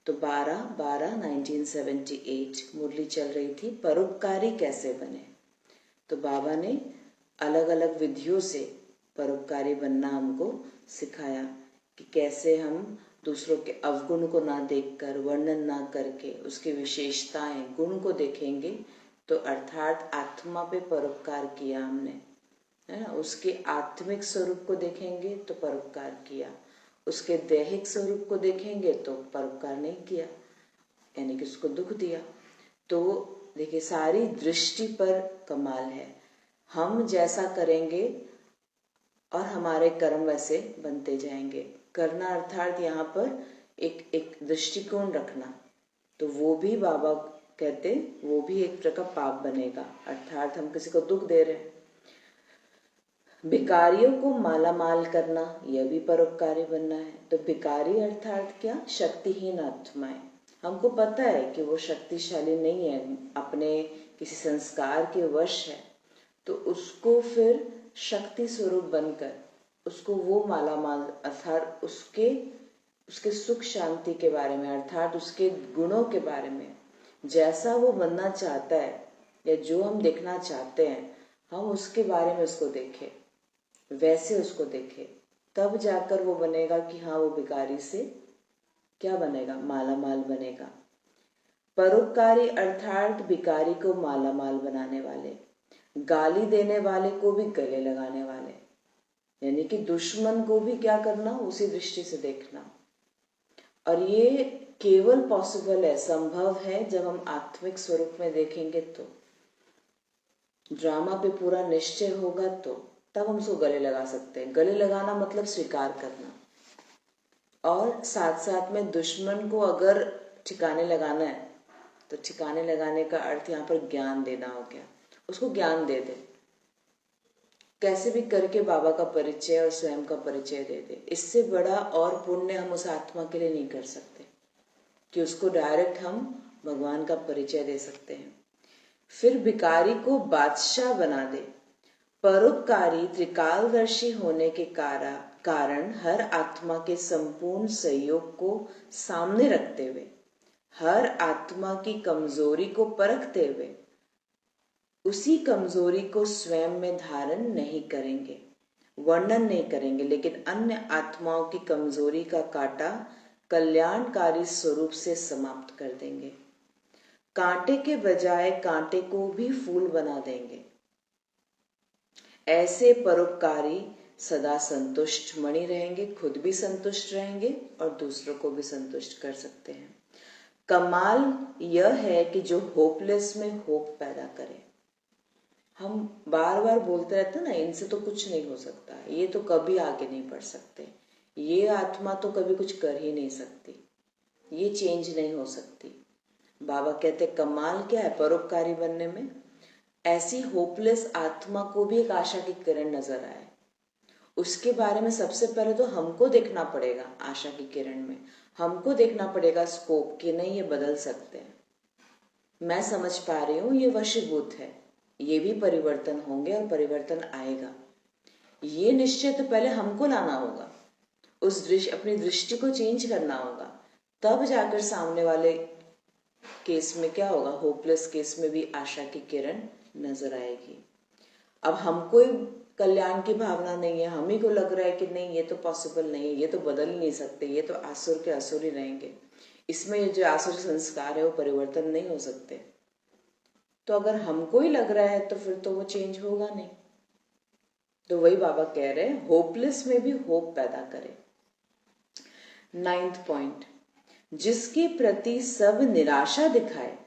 तो 12/12/1978 मुरली चल रही थी परोपकारी कैसे बने। तो बाबा ने अलग अलग विधियों से परोपकारी बनना हमको सिखाया कि कैसे हम दूसरों के अवगुण को ना देखकर, वर्णन ना करके, उसकी विशेषताएं, गुण को देखेंगे तो अर्थात आत्मा पे परोपकार किया हमने, है ना। उसके आत्मिक स्वरूप को देखेंगे तो परोपकार किया, उसके दैहिक स्वरूप को देखेंगे तो परोपकार नहीं किया, यानी कि उसको दुख दिया। तो देखिए सारी दृष्टि पर कमाल है। हम जैसा करेंगे और हमारे कर्म वैसे बनते जाएंगे। करना अर्थात यहाँ पर एक दृष्टिकोण रखना, तो वो भी बाबा कहते वो भी एक प्रकार पाप बनेगा, अर्थात हम किसी को दुख दे रहे हैं। भिकारियों को माला माल करना, यह भी परोपकारी बनना है। तो भिकारी अर्थात क्या, शक्तिहीन आत्माएं। हमको पता है कि वो शक्तिशाली नहीं है, अपने किसी संस्कार के वश है, तो उसको फिर शक्ति स्वरूप बनकर उसको वो माला माल अर्थात उसके सुख शांति के बारे में, अर्थात उसके गुणों के बारे में, जैसा वो बनना चाहता है या जो हम देखना चाहते हैं, हम उसके बारे में उसको देखें, वैसे उसको देखें, तब जाकर वो बनेगा कि हाँ वो भिखारी से क्या बनेगा, माला माल बनेगा। परोपकारी अर्थात भिखारी को माला माल बनाने वाले, गाली देने वाले को भी गले लगाने वाले, यानी कि दुश्मन को भी क्या करना, उसी दृष्टि से देखना। और ये केवल पॉसिबल है, संभव है जब हम आत्मिक स्वरूप में देखेंगे। तो ड्रामा पे पूरा निश्चय होगा तो तब हम उसको गले लगा सकते हैं। गले लगाना मतलब स्वीकार करना, और साथ साथ में दुश्मन को अगर ठिकाने लगाना है तो ठिकाने लगाने का अर्थ यहाँ पर ज्ञान देना हो गया, उसको ज्ञान दे दे, कैसे भी करके बाबा का परिचय और स्वयं का परिचय दे दे। इससे बड़ा और पुण्य हम उस आत्मा के लिए नहीं कर सकते कि उसको डायरेक्ट हम भगवान का परिचय दे सकते हैं। फिर भिखारी को बादशाह बना दे। परोपकारी त्रिकालदर्शी होने के कारण हर आत्मा के संपूर्ण सहयोग को सामने रखते हुए, हर आत्मा की कमजोरी को परखते हुए, उसी कमजोरी को स्वयं में धारण नहीं करेंगे, वर्णन नहीं करेंगे, लेकिन अन्य आत्माओं की कमजोरी का कांटा कल्याणकारी स्वरूप से समाप्त कर देंगे। कांटे के बजाय कांटे को भी फूल बना देंगे। ऐसे परोपकारी सदा संतुष्ट मणि रहेंगे, खुद भी संतुष्ट रहेंगे और दूसरों को भी संतुष्ट कर सकते हैं। कमाल यह है कि जो होपलेस में होप पैदा करे। हम बार बार बोलते रहते हैं ना, इनसे तो कुछ नहीं हो सकता, ये तो कभी आगे नहीं बढ़ सकते, ये आत्मा तो कभी कुछ कर ही नहीं सकती, ये चेंज नहीं हो सकती। बाबा कहते कमाल क्या है परोपकारी बनने में, ऐसी होपलेस आत्मा को भी एक आशा की किरण नजर आए। उसके बारे में सबसे पहले तो हमको देखना पड़ेगा, आशा की किरण में हमको देखना पड़ेगा स्कोप कि नहीं ये बदल सकते हैं, मैं समझ पा रही हूँ, ये वशीभूत है, ये भी परिवर्तन होंगे और परिवर्तन आएगा। ये निश्चय तो पहले हमको लाना होगा, अपनी दृष्टि को चेंज करना होगा, तब जाकर सामने वाले केस में क्या होगा, होपलेस केस में भी आशा की किरण नजर आएगी। अब हमको कल्याण की भावना नहीं है, हम ही को लग रहा है कि नहीं ये तो पॉसिबल नहीं है, ये तो बदल ही नहीं सकते, ये तो आसुर के आसुर ही रहेंगे, इसमें ये जो आसुर संस्कार है वो परिवर्तन नहीं हो सकते। तो अगर हमको ही लग रहा है तो फिर तो वो चेंज होगा नहीं। तो वही बाबा कह रहे हैं होपलेस में भी होप पैदा करे। 9th पॉइंट, जिसके प्रति सब निराशा दिखाए,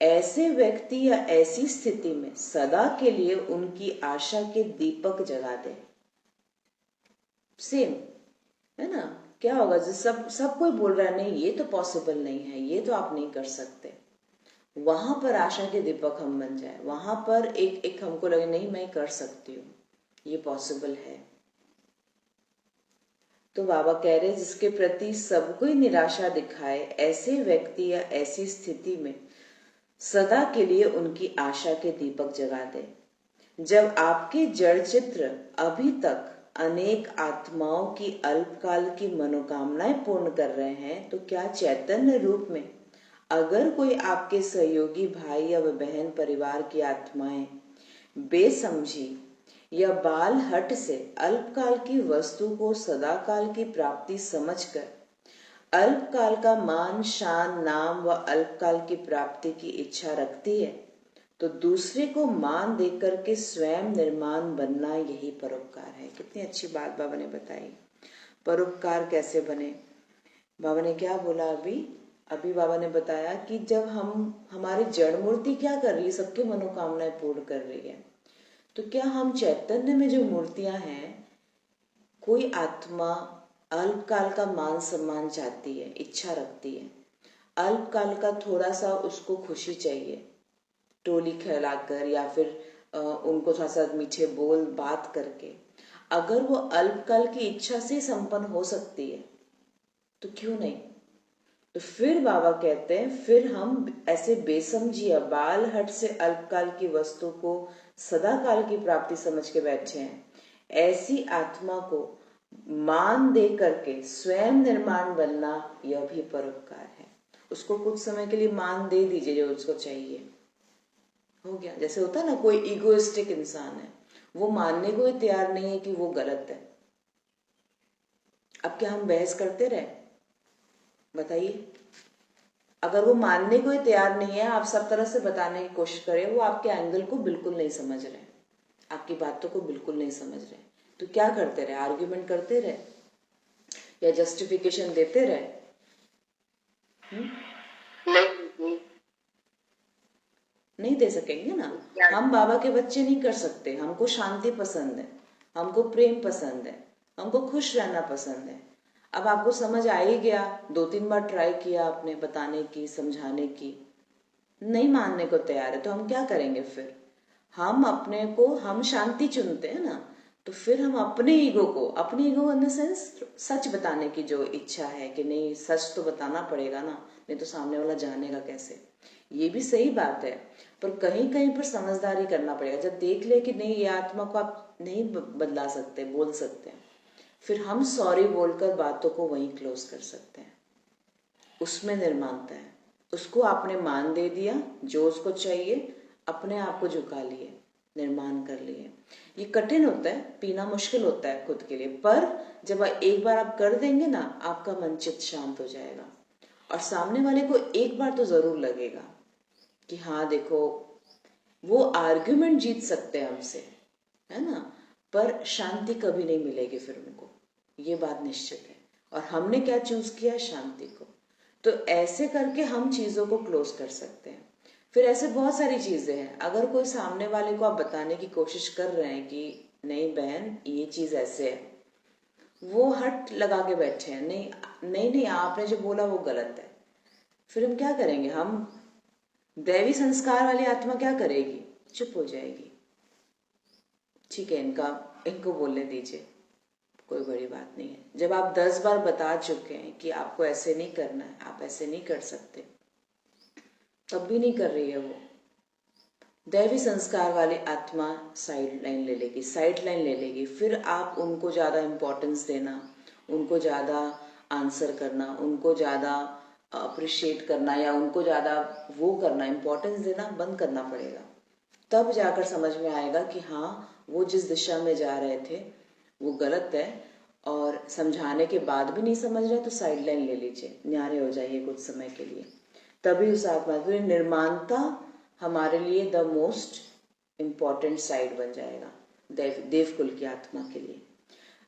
ऐसे व्यक्ति या ऐसी स्थिति में सदा के लिए उनकी आशा के दीपक जगा दे। सेम है ना, क्या होगा, सब कोई बोल रहा है नहीं ये तो पॉसिबल नहीं है, ये तो आप नहीं कर सकते, वहां पर आशा के दीपक हम बन जाए, वहां पर एक हमको लगे नहीं मैं कर सकती हूँ, ये पॉसिबल है। तो बाबा कह रहे जिसके प्रति सब कोई निराशा दिखाए, ऐसे व्यक्ति या ऐसी स्थिति में सदा के लिए उनकी आशा के दीपक जगा दे। जब आपके जड़ चित्र अभी तक अनेक आत्माओं की अल्पकाल की मनोकामनाएं पूर्ण कर रहे हैं, तो क्या चैतन्य रूप में अगर कोई आपके सहयोगी भाई या बहन परिवार की आत्माएं बेसमझी या बाल हट से अल्पकाल की वस्तु को सदाकाल की प्राप्ति समझकर अल्पकाल का मान शान नाम व अल्पकाल की प्राप्ति की इच्छा रखती है, तो दूसरे को मान देकर के स्वयं निर्माण बनना यही परोपकार है। कितनी अच्छी बात बाबा ने बताई। परोपकार कैसे बने? बाबा ने क्या बोला अभी बाबा ने बताया कि जब हमारी जड़ मूर्ति क्या कर रही है, सबकी मनोकामनाएं पूर्ण कर रही है, तो क्या हम चैतन्य में जो मूर्तियां हैं, कोई आत्मा अल्पकाल का मान सम्मान चाहती है, इच्छा रखती है, अल्पकाल का थोड़ा सा उसको खुशी चाहिए, टोली खिलाकर या फिर उनको थोड़ा सा मीठे बोल बात करके, अगर वो अल्पकाल की इच्छा से संपन्न हो सकती है तो क्यों नहीं? तो फिर बाबा कहते हैं, फिर हम ऐसे बेसमझी बाल हट से अल्पकाल की वस्तु को सदाकाल की प्राप्ति समझ के बैठे हैं। ऐसी आत्मा को मान दे करके स्वयं निर्माण बनना यह भी परोपकार है। उसको कुछ समय के लिए मान दे दीजिए जो उसको चाहिए, हो गया। जैसे होता है ना, कोई इगोइस्टिक इंसान है, वो मानने को ही तैयार नहीं है कि वो गलत है। अब क्या हम बहस करते रहे? बताइए। अगर वो मानने को ही तैयार नहीं है, आप सब तरह से बताने की कोशिश करें, वो आपके एंगल को बिल्कुल नहीं समझ रहे, आपकी बातों को बिल्कुल नहीं समझ रहे, तो क्या करते रहे? आर्ग्यूमेंट करते रहे या जस्टिफिकेशन देते रहे? नहीं दे सकेंगे ना। हम बाबा के बच्चे नहीं कर सकते। हमको शांति पसंद है, हमको प्रेम पसंद है, हमको खुश रहना पसंद है। अब आपको समझ आ ही गया, 2-3 बार ट्राई किया आपने बताने की, समझाने की, नहीं मानने को तैयार है, तो हम क्या करेंगे फिर? हम शांति चुनते हैं ना, तो फिर हम अपने ईगो इन द सेंस सच बताने की जो इच्छा है कि नहीं, सच तो बताना पड़ेगा ना, नहीं तो सामने वाला जानेगा कैसे। ये भी सही बात है, पर कहीं कहीं पर समझदारी करना पड़ेगा। जब देख ले कि नहीं, ये आत्मा को आप नहीं बदला सकते, बोल सकते हैं, फिर हम सॉरी बोलकर बातों को वहीं क्लोज कर सकते हैं। उसमें निर्माणता है। उसको आपने मान दे दिया, जो उसको चाहिए, अपने आप को झुका लिए, निर्माण कर लिए। ये कठिन होता है, पीना मुश्किल होता है खुद के लिए, पर जब एक बार आप कर देंगे ना, आपका मन चित्त शांत हो जाएगा और सामने वाले को एक बार तो जरूर लगेगा कि हाँ देखो, वो आर्ग्यूमेंट जीत सकते हैं हमसे, है ना, पर शांति कभी नहीं मिलेगी फिर उनको, ये बात निश्चित है। और हमने क्या चूज किया? शांति को। तो ऐसे करके हम चीजों को क्लोज कर सकते हैं। फिर ऐसे बहुत सारी चीजें हैं, अगर कोई सामने वाले को आप बताने की कोशिश कर रहे हैं कि नहीं बहन, ये चीज ऐसे है, वो हट लगा के बैठे हैं, नहीं नहीं नहीं, आपने जो बोला वो गलत है, फिर हम क्या करेंगे? हम दैवी संस्कार वाली आत्मा क्या करेगी? चुप हो जाएगी। ठीक है, इनको बोलने दीजिए, कोई बड़ी बात नहीं है। जब आप 10 बार बता चुके हैं कि आपको ऐसे नहीं करना है, आप ऐसे नहीं कर सकते, तब भी नहीं कर रही है वो, दैवी संस्कार वाली आत्मा साइड लाइन ले लेगी। फिर आप उनको ज्यादा इंपॉर्टेंस देना, उनको ज्यादा आंसर करना, उनको ज्यादा अप्रिशिएट करना या उनको ज्यादा वो करना, इंपॉर्टेंस देना बंद करना पड़ेगा। तब जाकर समझ में आएगा कि हाँ, वो जिस दिशा में जा रहे थे वो गलत है, और समझाने के बाद भी नहीं समझ रहे तो साइड लाइन ले लीजिए, न्यारे हो जाइए कुछ समय के लिए। तभी उस आत्मा की निर्माणता हमारे लिए द मोस्ट इम्पॉर्टेंट साइड बन जाएगा देवकुल की आत्मा के लिए।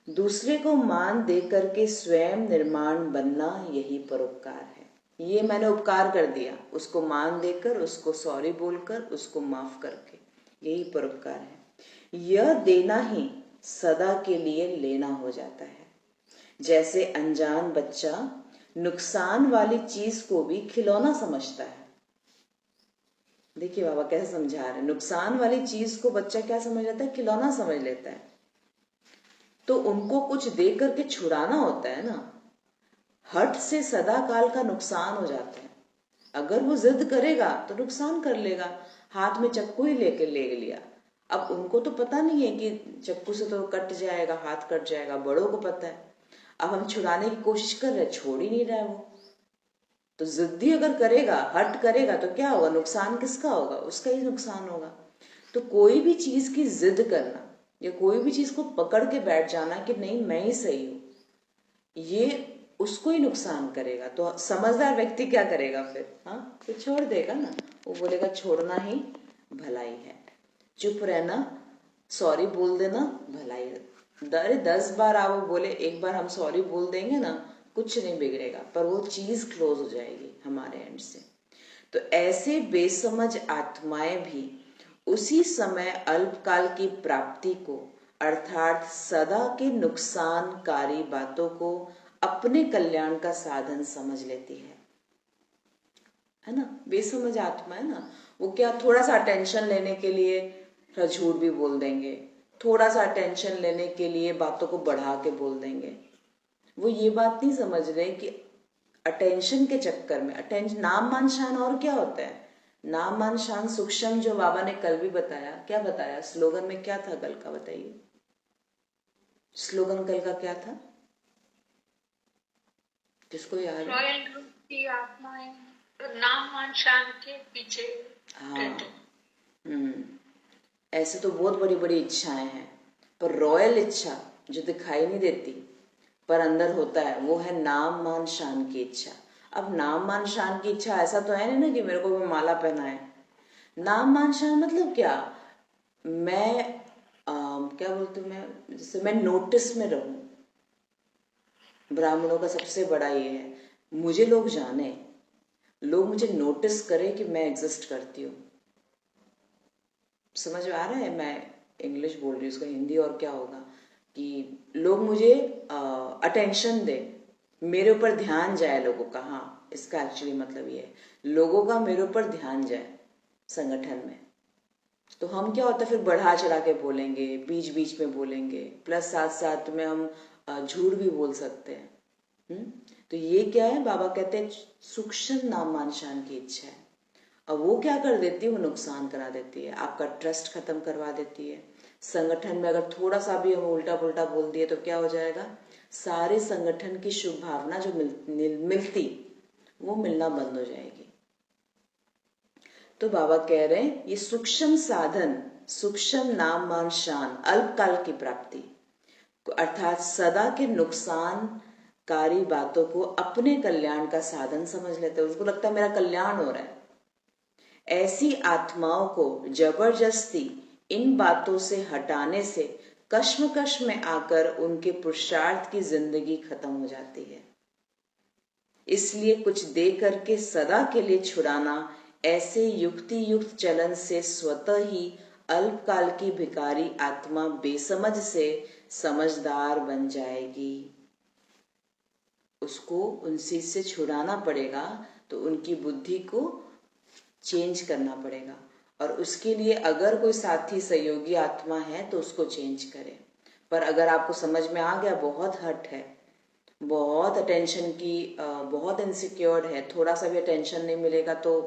दूसरे को मान दे करके स्वयं निर्माण बनना यही परोपकार है। ये मैंने उपकार कर दिया, उसको मान देकर, उसको सॉरी बोलकर, उसको माफ करके, यही परोपकार है। यह देना ही सदा के लिए लेना हो जाता है। जैसे अनजान बच्चा नुकसान वाली चीज को भी खिलौना समझता है। देखिए बाबा कैसे समझा रहे हैं, नुकसान वाली चीज को बच्चा क्या समझ लेता है? खिलौना समझ लेता है। तो उनको कुछ दे करके छुड़ाना होता है ना, हट से सदा काल का नुकसान हो जाता है। अगर वो जिद करेगा तो नुकसान कर लेगा, हाथ में चक्कू ही लेके ले लिया। अब उनको तो पता नहीं है कि चाकू से तो कट जाएगा, हाथ कट जाएगा, बड़ों को पता है। अब हम छुड़ाने की कोशिश कर रहे हैं, छोड़ ही नहीं रहा है वो। तो जिद्दी अगर करेगा, हट करेगा तो क्या होगा, नुकसान किसका होगा, उसका ही नुकसान होगा। तो कोई भी चीज की जिद करना या कोई भी चीज को पकड़ के बैठ जाना कि नहीं मैं ही सही हूं, ये उसको ही नुकसान करेगा। तो समझदार व्यक्ति क्या करेगा फिर, हाँ, तो छोड़ देगा ना। वो बोलेगा छोड़ना ही भलाई है, चुप रहना, सॉरी बोल देना भलाई है। अरे 10 बार आप वो बोले, एक बार हम सॉरी बोल देंगे ना, कुछ नहीं बिगड़ेगा, पर वो चीज क्लोज हो जाएगी हमारे एंड से। तो ऐसे बेसमझ आत्माएं भी उसी समय अल्पकाल की प्राप्ति को अर्थात सदा के नुकसानकारी बातों को अपने कल्याण का साधन समझ लेती है ना। बेसमझ आत्मा है ना, वो क्या थोड़ा सा अटेंशन लेने के लिए थोड़ा झूठ भी बोल देंगे, थोड़ा सा अटेंशन लेने के लिए बातों को बढ़ा के बोल देंगे। वो ये बात नहीं समझ रहे कि अटेंशन के चक्कर में, अटेंशन, नाम मान शान और क्या होता है, नाम मान शान सूक्ष्म, जो बाबा ने कल भी बताया। क्या बताया स्लोगन में, क्या था कल का, बताइए स्लोगन कल का क्या था, किसको याद है? रॉयल ग्रुप की आत्माएं नाम मान शान के पीछे। हाँ, ऐसे तो बहुत बड़ी बड़ी इच्छाएं हैं, पर रॉयल इच्छा जो दिखाई नहीं देती पर अंदर होता है, वो है नाम मान शान की इच्छा। अब नाम मान शान की इच्छा ऐसा तो है नहीं ना कि मेरे को भी माला पहनाए। नाम मान शान मतलब क्या, मैं क्या बोलते हूँ मैं, जैसे मैं नोटिस में रहूं। ब्राह्मणों का सबसे बड़ा ये है, मुझे लोग जाने, लोग मुझे नोटिस करें कि मैं एग्जिस्ट करती हूँ। समझ में आ रहा है, मैं इंग्लिश बोल रही हूँ, उसका हिंदी और क्या होगा, कि लोग मुझे अटेंशन दे, मेरे ऊपर ध्यान जाए लोगों का। हाँ, इसका एक्चुअली मतलब ये है, लोगों का मेरे ऊपर ध्यान जाए संगठन में। तो हम क्या होता है फिर बढ़ा चढ़ा के बोलेंगे, बीच बीच में बोलेंगे, प्लस साथ साथ में हम झूठ भी बोल सकते हैं। तो ये क्या है, बाबा कहते हैं सूक्ष्म नाम मान शान की इच्छा है। अब वो क्या कर देती है, वो नुकसान करा देती है, आपका ट्रस्ट खत्म करवा देती है। संगठन में अगर थोड़ा सा भी हम उल्टा पुल्टा बोल दिए तो क्या हो जाएगा, सारे संगठन की शुभ भावना जो मिलती वो मिलना बंद हो जाएगी। तो बाबा कह रहे हैं ये सूक्ष्म साधन, सूक्ष्म नाम मान शान, अल्पकाल की प्राप्ति अर्थात सदा के नुकसानकारी बातों को अपने कल्याण का साधन समझ लेते हैं। उसको लगता है मेरा कल्याण हो रहा है। ऐसी आत्माओं को जबरदस्ती इन बातों से हटाने से कश्मकश में आकर उनके पुरुषार्थ की जिंदगी खत्म हो जाती है। इसलिए कुछ दे करके सदा के लिए छुड़ाना, ऐसे युक्ति युक्त चलन से स्वतः ही अल्पकाल की भिखारी आत्मा बेसमझ से समझदार बन जाएगी। उसको उन चीज से छुड़ाना पड़ेगा, तो उनकी बुद्धि को चेंज करना पड़ेगा। और उसके लिए अगर कोई साथी सहयोगी आत्मा है तो उसको चेंज करे। पर अगर आपको समझ में आ गया बहुत हट है, बहुत अटेंशन की, बहुत इनसिक्योर है, थोड़ा सा भी अटेंशन नहीं मिलेगा तो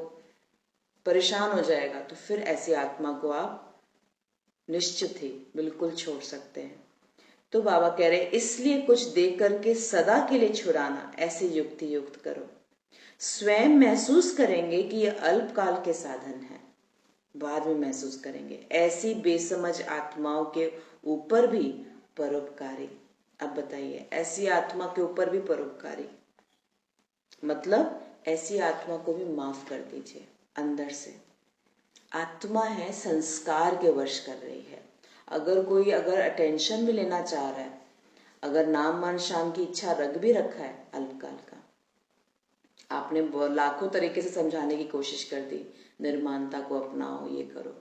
परेशान हो जाएगा, तो फिर ऐसी आत्मा को आप निश्चित ही बिल्कुल छोड़ सकते हैं। तो बाबा कह रहे इसलिए कुछ दे करके सदा के लिए छुड़ाना, ऐसी युक्ति युक्त करो। स्वयं महसूस करेंगे कि यह अल्पकाल के साधन है, बाद में महसूस करेंगे। ऐसी बेसमझ आत्माओं के ऊपर भी परोपकारी। अब बताइए, ऐसी आत्मा के ऊपर भी परोपकारी मतलब ऐसी आत्मा को भी माफ कर दीजिए अंदर से। आत्मा है, संस्कार के वश कर रही है। अगर कोई अगर अटेंशन भी लेना चाह रहा है, अगर नाम मान शान की इच्छा रख भी रखा है अल्पकाल का, आपने लाखों तरीके से समझाने की कोशिश कर दी, निर्माणता को अपनाओ, ये करो,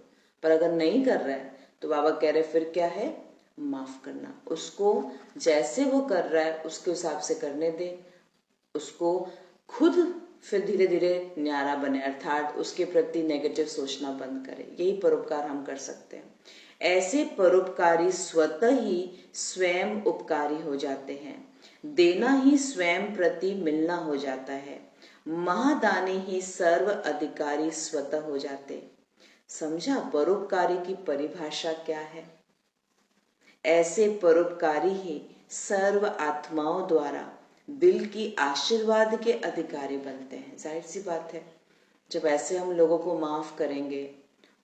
पर अगर नहीं कर रहा है तो बाबा कह रहे फिर क्या है, माफ करना। उसको जैसे वो कर रहा है उसके हिसाब से करने दे, उसको खुद फिर धीरे धीरे न्यारा बने, अर्थात उसके प्रति नेगेटिव सोचना बंद करे। यही परोपकार हम कर सकते हैं। ऐसे परोपकारी स्वतः ही स्वयं उपकारी हो जाते हैं। देना ही स्वयं प्रति मिलना हो जाता है। महादानी ही सर्व अधिकारी स्वतः हो जाते। समझा परोपकारी की परिभाषा क्या है? ऐसे परोपकारी ही सर्व आत्माओं द्वारा दिल की आशीर्वाद के अधिकारी बनते हैं। जाहिर सी बात है, जब ऐसे हम लोगों को माफ करेंगे,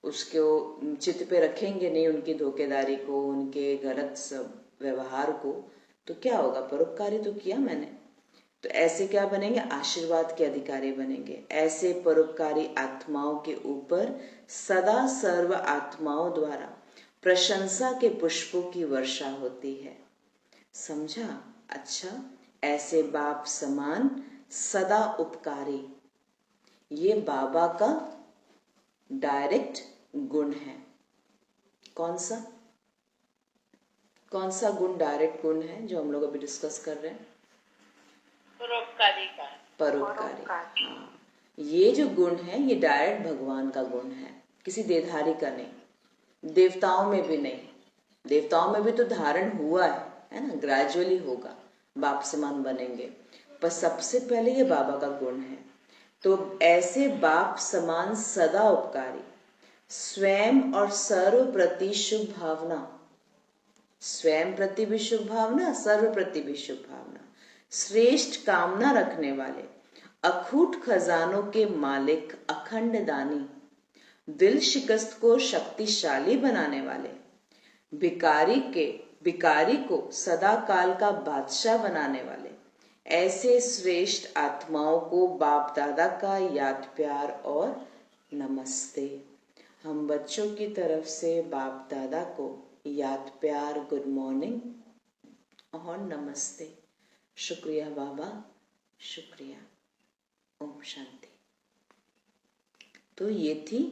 उसको चित्त पे रखेंगे नहीं उनकी धोखेदारी को, उनके गलत सब व्यवहार को, तो क्या होगा? परोपकारी तो किया मैंने, तो ऐसे क्या बनेंगे? आशीर्वाद के अधिकारी बनेंगे। ऐसे परोपकारी आत्माओं के ऊपर सदा सर्व आत्माओं द्वारा प्रशंसा के पुष्पों की वर्षा होती है। समझा? अच्छा, ऐसे बाप समान सदा उपकारी, ये बाबा का डायरेक्ट गुण है। कौन सा गुण डायरेक्ट गुण है जो हम लोग अभी डिस्कस कर रहे हैं? परोपकारी का। परोपकारी। हाँ, ये जो गुण है ये डायरेक्ट भगवान का गुण है, किसी देधारी का नहीं, देवताओं में भी नहीं। देवताओं में भी तो धारण हुआ है ना, ग्रेजुअली होगा, बाप समान बनेंगे, पर सबसे पहले ये बाबा का गुण है। तो ऐसे बाप समान सदा उपकारी, स्वयं और सर्व प्रति शुभ भावना, स्वयं प्रति भी शुभ भावना, सर्व प्रति भी शुभ भावना, श्रेष्ठ कामना रखने वाले, अखूट खजानों के मालिक, अखंड दानी, दिल शिकस्त को शक्तिशाली बनाने वाले, भिकारी को सदा काल का बादशाह बनाने वाले, ऐसे श्रेष्ठ आत्माओं को बाप दादा का याद प्यार और नमस्ते। हम बच्चों की तरफ से बाप दादा को याद प्यार, गुड मॉर्निंग और नमस्ते। शुक्रिया बाबा, शुक्रिया। ओम शांति। तो ये थी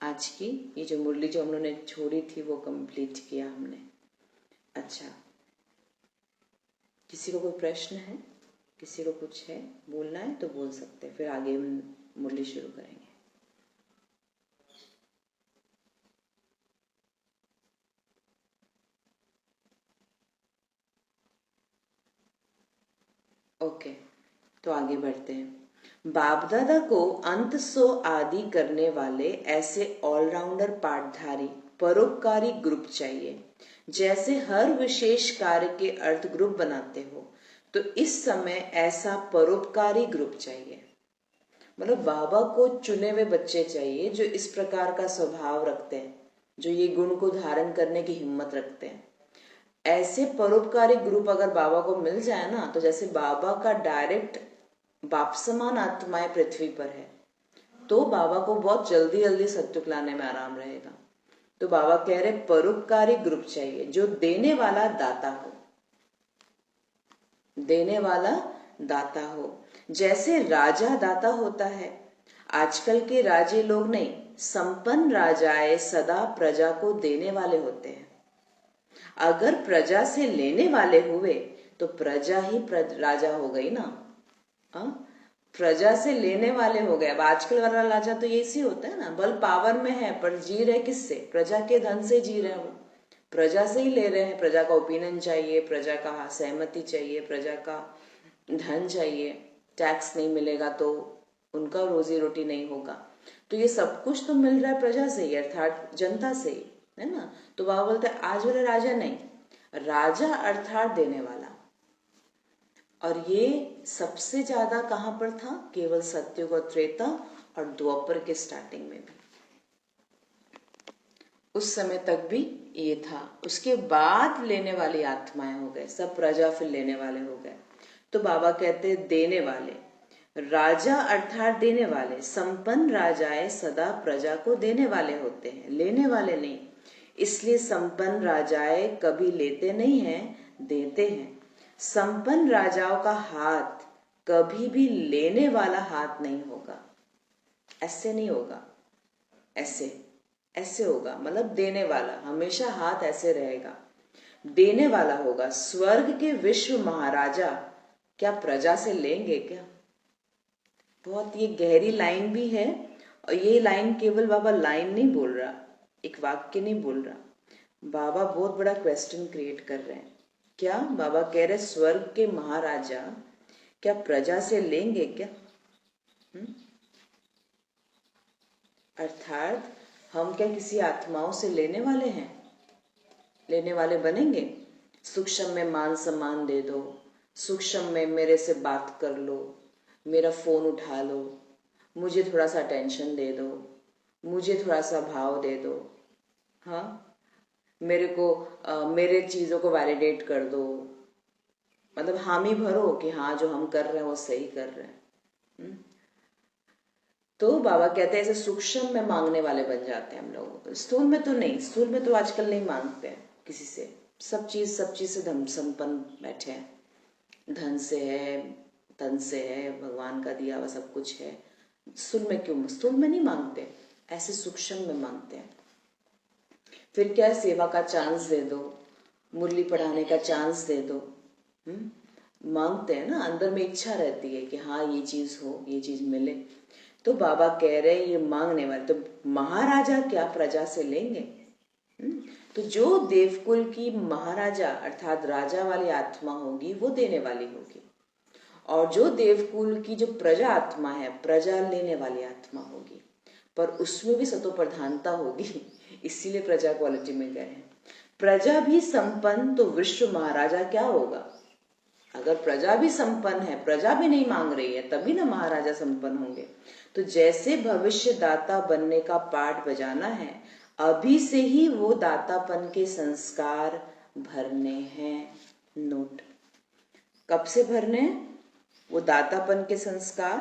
आज की, ये जो मुरली जो हम लोगों ने छोड़ी थी वो कंप्लीट किया हमने। अच्छा, किसी को कोई प्रश्न है? किसी को कुछ है, बोलना है तो बोल सकते हैं, फिर आगे हम मुरली शुरू करेंगे। ओके, तो आगे बढ़ते हैं। बाप दादा को अंत सो आदि करने वाले ऐसे ऑलराउंडर पाठधारी परोपकारी ग्रुप चाहिए। जैसे हर विशेष कार्य के अर्थ ग्रुप बनाते हो, तो इस समय ऐसा परोपकारी ग्रुप चाहिए। मतलब बाबा को चुने हुए बच्चे चाहिए जो इस प्रकार का स्वभाव रखते हैं, जो ये गुण को धारण करने की हिम्मत रखते हैं। ऐसे परोपकारी ग्रुप अगर बाबा को मिल जाए ना, तो जैसे बाबा का डायरेक्ट बाप समान आत्माएं पृथ्वी पर है, तो बाबा को बहुत जल्दी जल्दी सत्युग लाने में आराम रहेगा। तो बाबा कह रहे परोपकारी ग्रुप चाहिए जो देने वाला दाता हो, देने वाला दाता हो। जैसे राजा दाता होता है, आजकल के राजे लोग नहीं, संपन्न राजाए सदा प्रजा को देने वाले होते हैं। अगर प्रजा से लेने वाले हुए तो प्रजा ही राजा हो गई ना। प्रजा से लेने वाले हो गए। अब आजकल वाला राजा तो ऐसी होता है ना, बल पावर में है पर जी रहे किससे? प्रजा के धन से जी रहे हैं, वो प्रजा से ही ले रहे हैं। प्रजा का ओपिनियन चाहिए, प्रजा का सहमति चाहिए, प्रजा का धन चाहिए। टैक्स नहीं मिलेगा तो उनका रोजी रोटी नहीं होगा। तो ये सब कुछ तो मिल रहा है प्रजा से ही, अर्थात जनता से ही, है ना। तो बाबा बोलते हैं आज वाला राजा नहीं, राजा अर्थात देने वाला। और ये सबसे ज्यादा कहां पर था? केवल सत्युग और त्रेता और द्वापर के स्टार्टिंग में भी, उस समय तक भी ये था। उसके बाद लेने वाली आत्माएं हो गए, सब प्रजा फिर लेने वाले हो गए। तो बाबा कहते हैं देने वाले, राजा अर्थात देने वाले, संपन्न राजाएं सदा प्रजा को देने वाले होते हैं, लेने वाले नहीं। इसलिए संपन्न राजाएं कभी लेते नहीं हैं, देते हैं। संपन्न राजाओं का हाथ कभी भी लेने वाला हाथ नहीं होगा। ऐसे नहीं होगा, ऐसे ऐसे होगा, मतलब देने वाला, हमेशा हाथ ऐसे रहेगा, देने वाला होगा। स्वर्ग के विश्व महाराजा क्या प्रजा से लेंगे क्या? बहुत ये गहरी लाइन भी है। और ये लाइन केवल बाबा लाइन नहीं बोल रहा, एक वाक्य नहीं बोल रहा, बाबा बहुत बड़ा क्वेश्चन क्रिएट कर रहे हैं। क्या बाबा कह रहे स्वर्ग के महाराजा क्या प्रजा से लेंगे क्या? अर्थात हम क्या किसी आत्माओं से लेने वाले हैं? लेने वाले बनेंगे? सूक्ष्म में मान सम्मान दे दो, सूक्ष्म में मेरे से बात कर लो, मेरा फोन उठा लो, मुझे थोड़ा सा अटेंशन दे दो, मुझे थोड़ा सा भाव दे दो, हाँ, मेरे को मेरे चीजों को वैलिडेट कर दो, मतलब हामी भरो कि हाँ जो हम कर रहे हैं वो सही कर रहे हैं। तो बाबा कहते हैं ऐसे सूक्ष्म में मांगने वाले बन जाते हैं हम लोग, स्थूल में तो नहीं, स्थूल में तो आजकल नहीं मांगते हैं किसी से, सब चीज से धन संपन्न बैठे हैं, धन से है, तन से है, भगवान का दिया हुआ सब कुछ है। स्थूल में क्यों? स्थूल में नहीं मांगते, ऐसे सूक्ष्म में मांगते हैं। फिर क्या है, सेवा का चांस दे दो, मुरली पढ़ाने का चांस दे दो, मांगते हैं ना, अंदर में इच्छा रहती है कि हाँ ये चीज हो, ये चीज मिले। तो बाबा कह रहे हैं ये मांगने वाले तो महाराजा क्या प्रजा से लेंगे? तो जो देवकुल की महाराजा अर्थात राजा वाली आत्मा होगी वो देने वाली होगी, और जो देवकुल की जो प्रजा आत्मा है, प्रजा लेने वाली आत्मा होगी, पर उसमें भी सतो प्रधानता होगी, इसीलिए प्रजा क्वालिटी में गए हैं। प्रजा भी संपन्न तो विश्व महाराजा क्या होगा? अगर प्रजा भी संपन्न है, प्रजा भी नहीं मांग रही है, तभी ना महाराजा संपन्न होंगे। तो जैसे भविष्य दाता बनने का पाठ बजाना है, अभी से ही वो दातापन के संस्कार भरने हैं। नोट, कब से भरने हैं वो दातापन के संस्कार?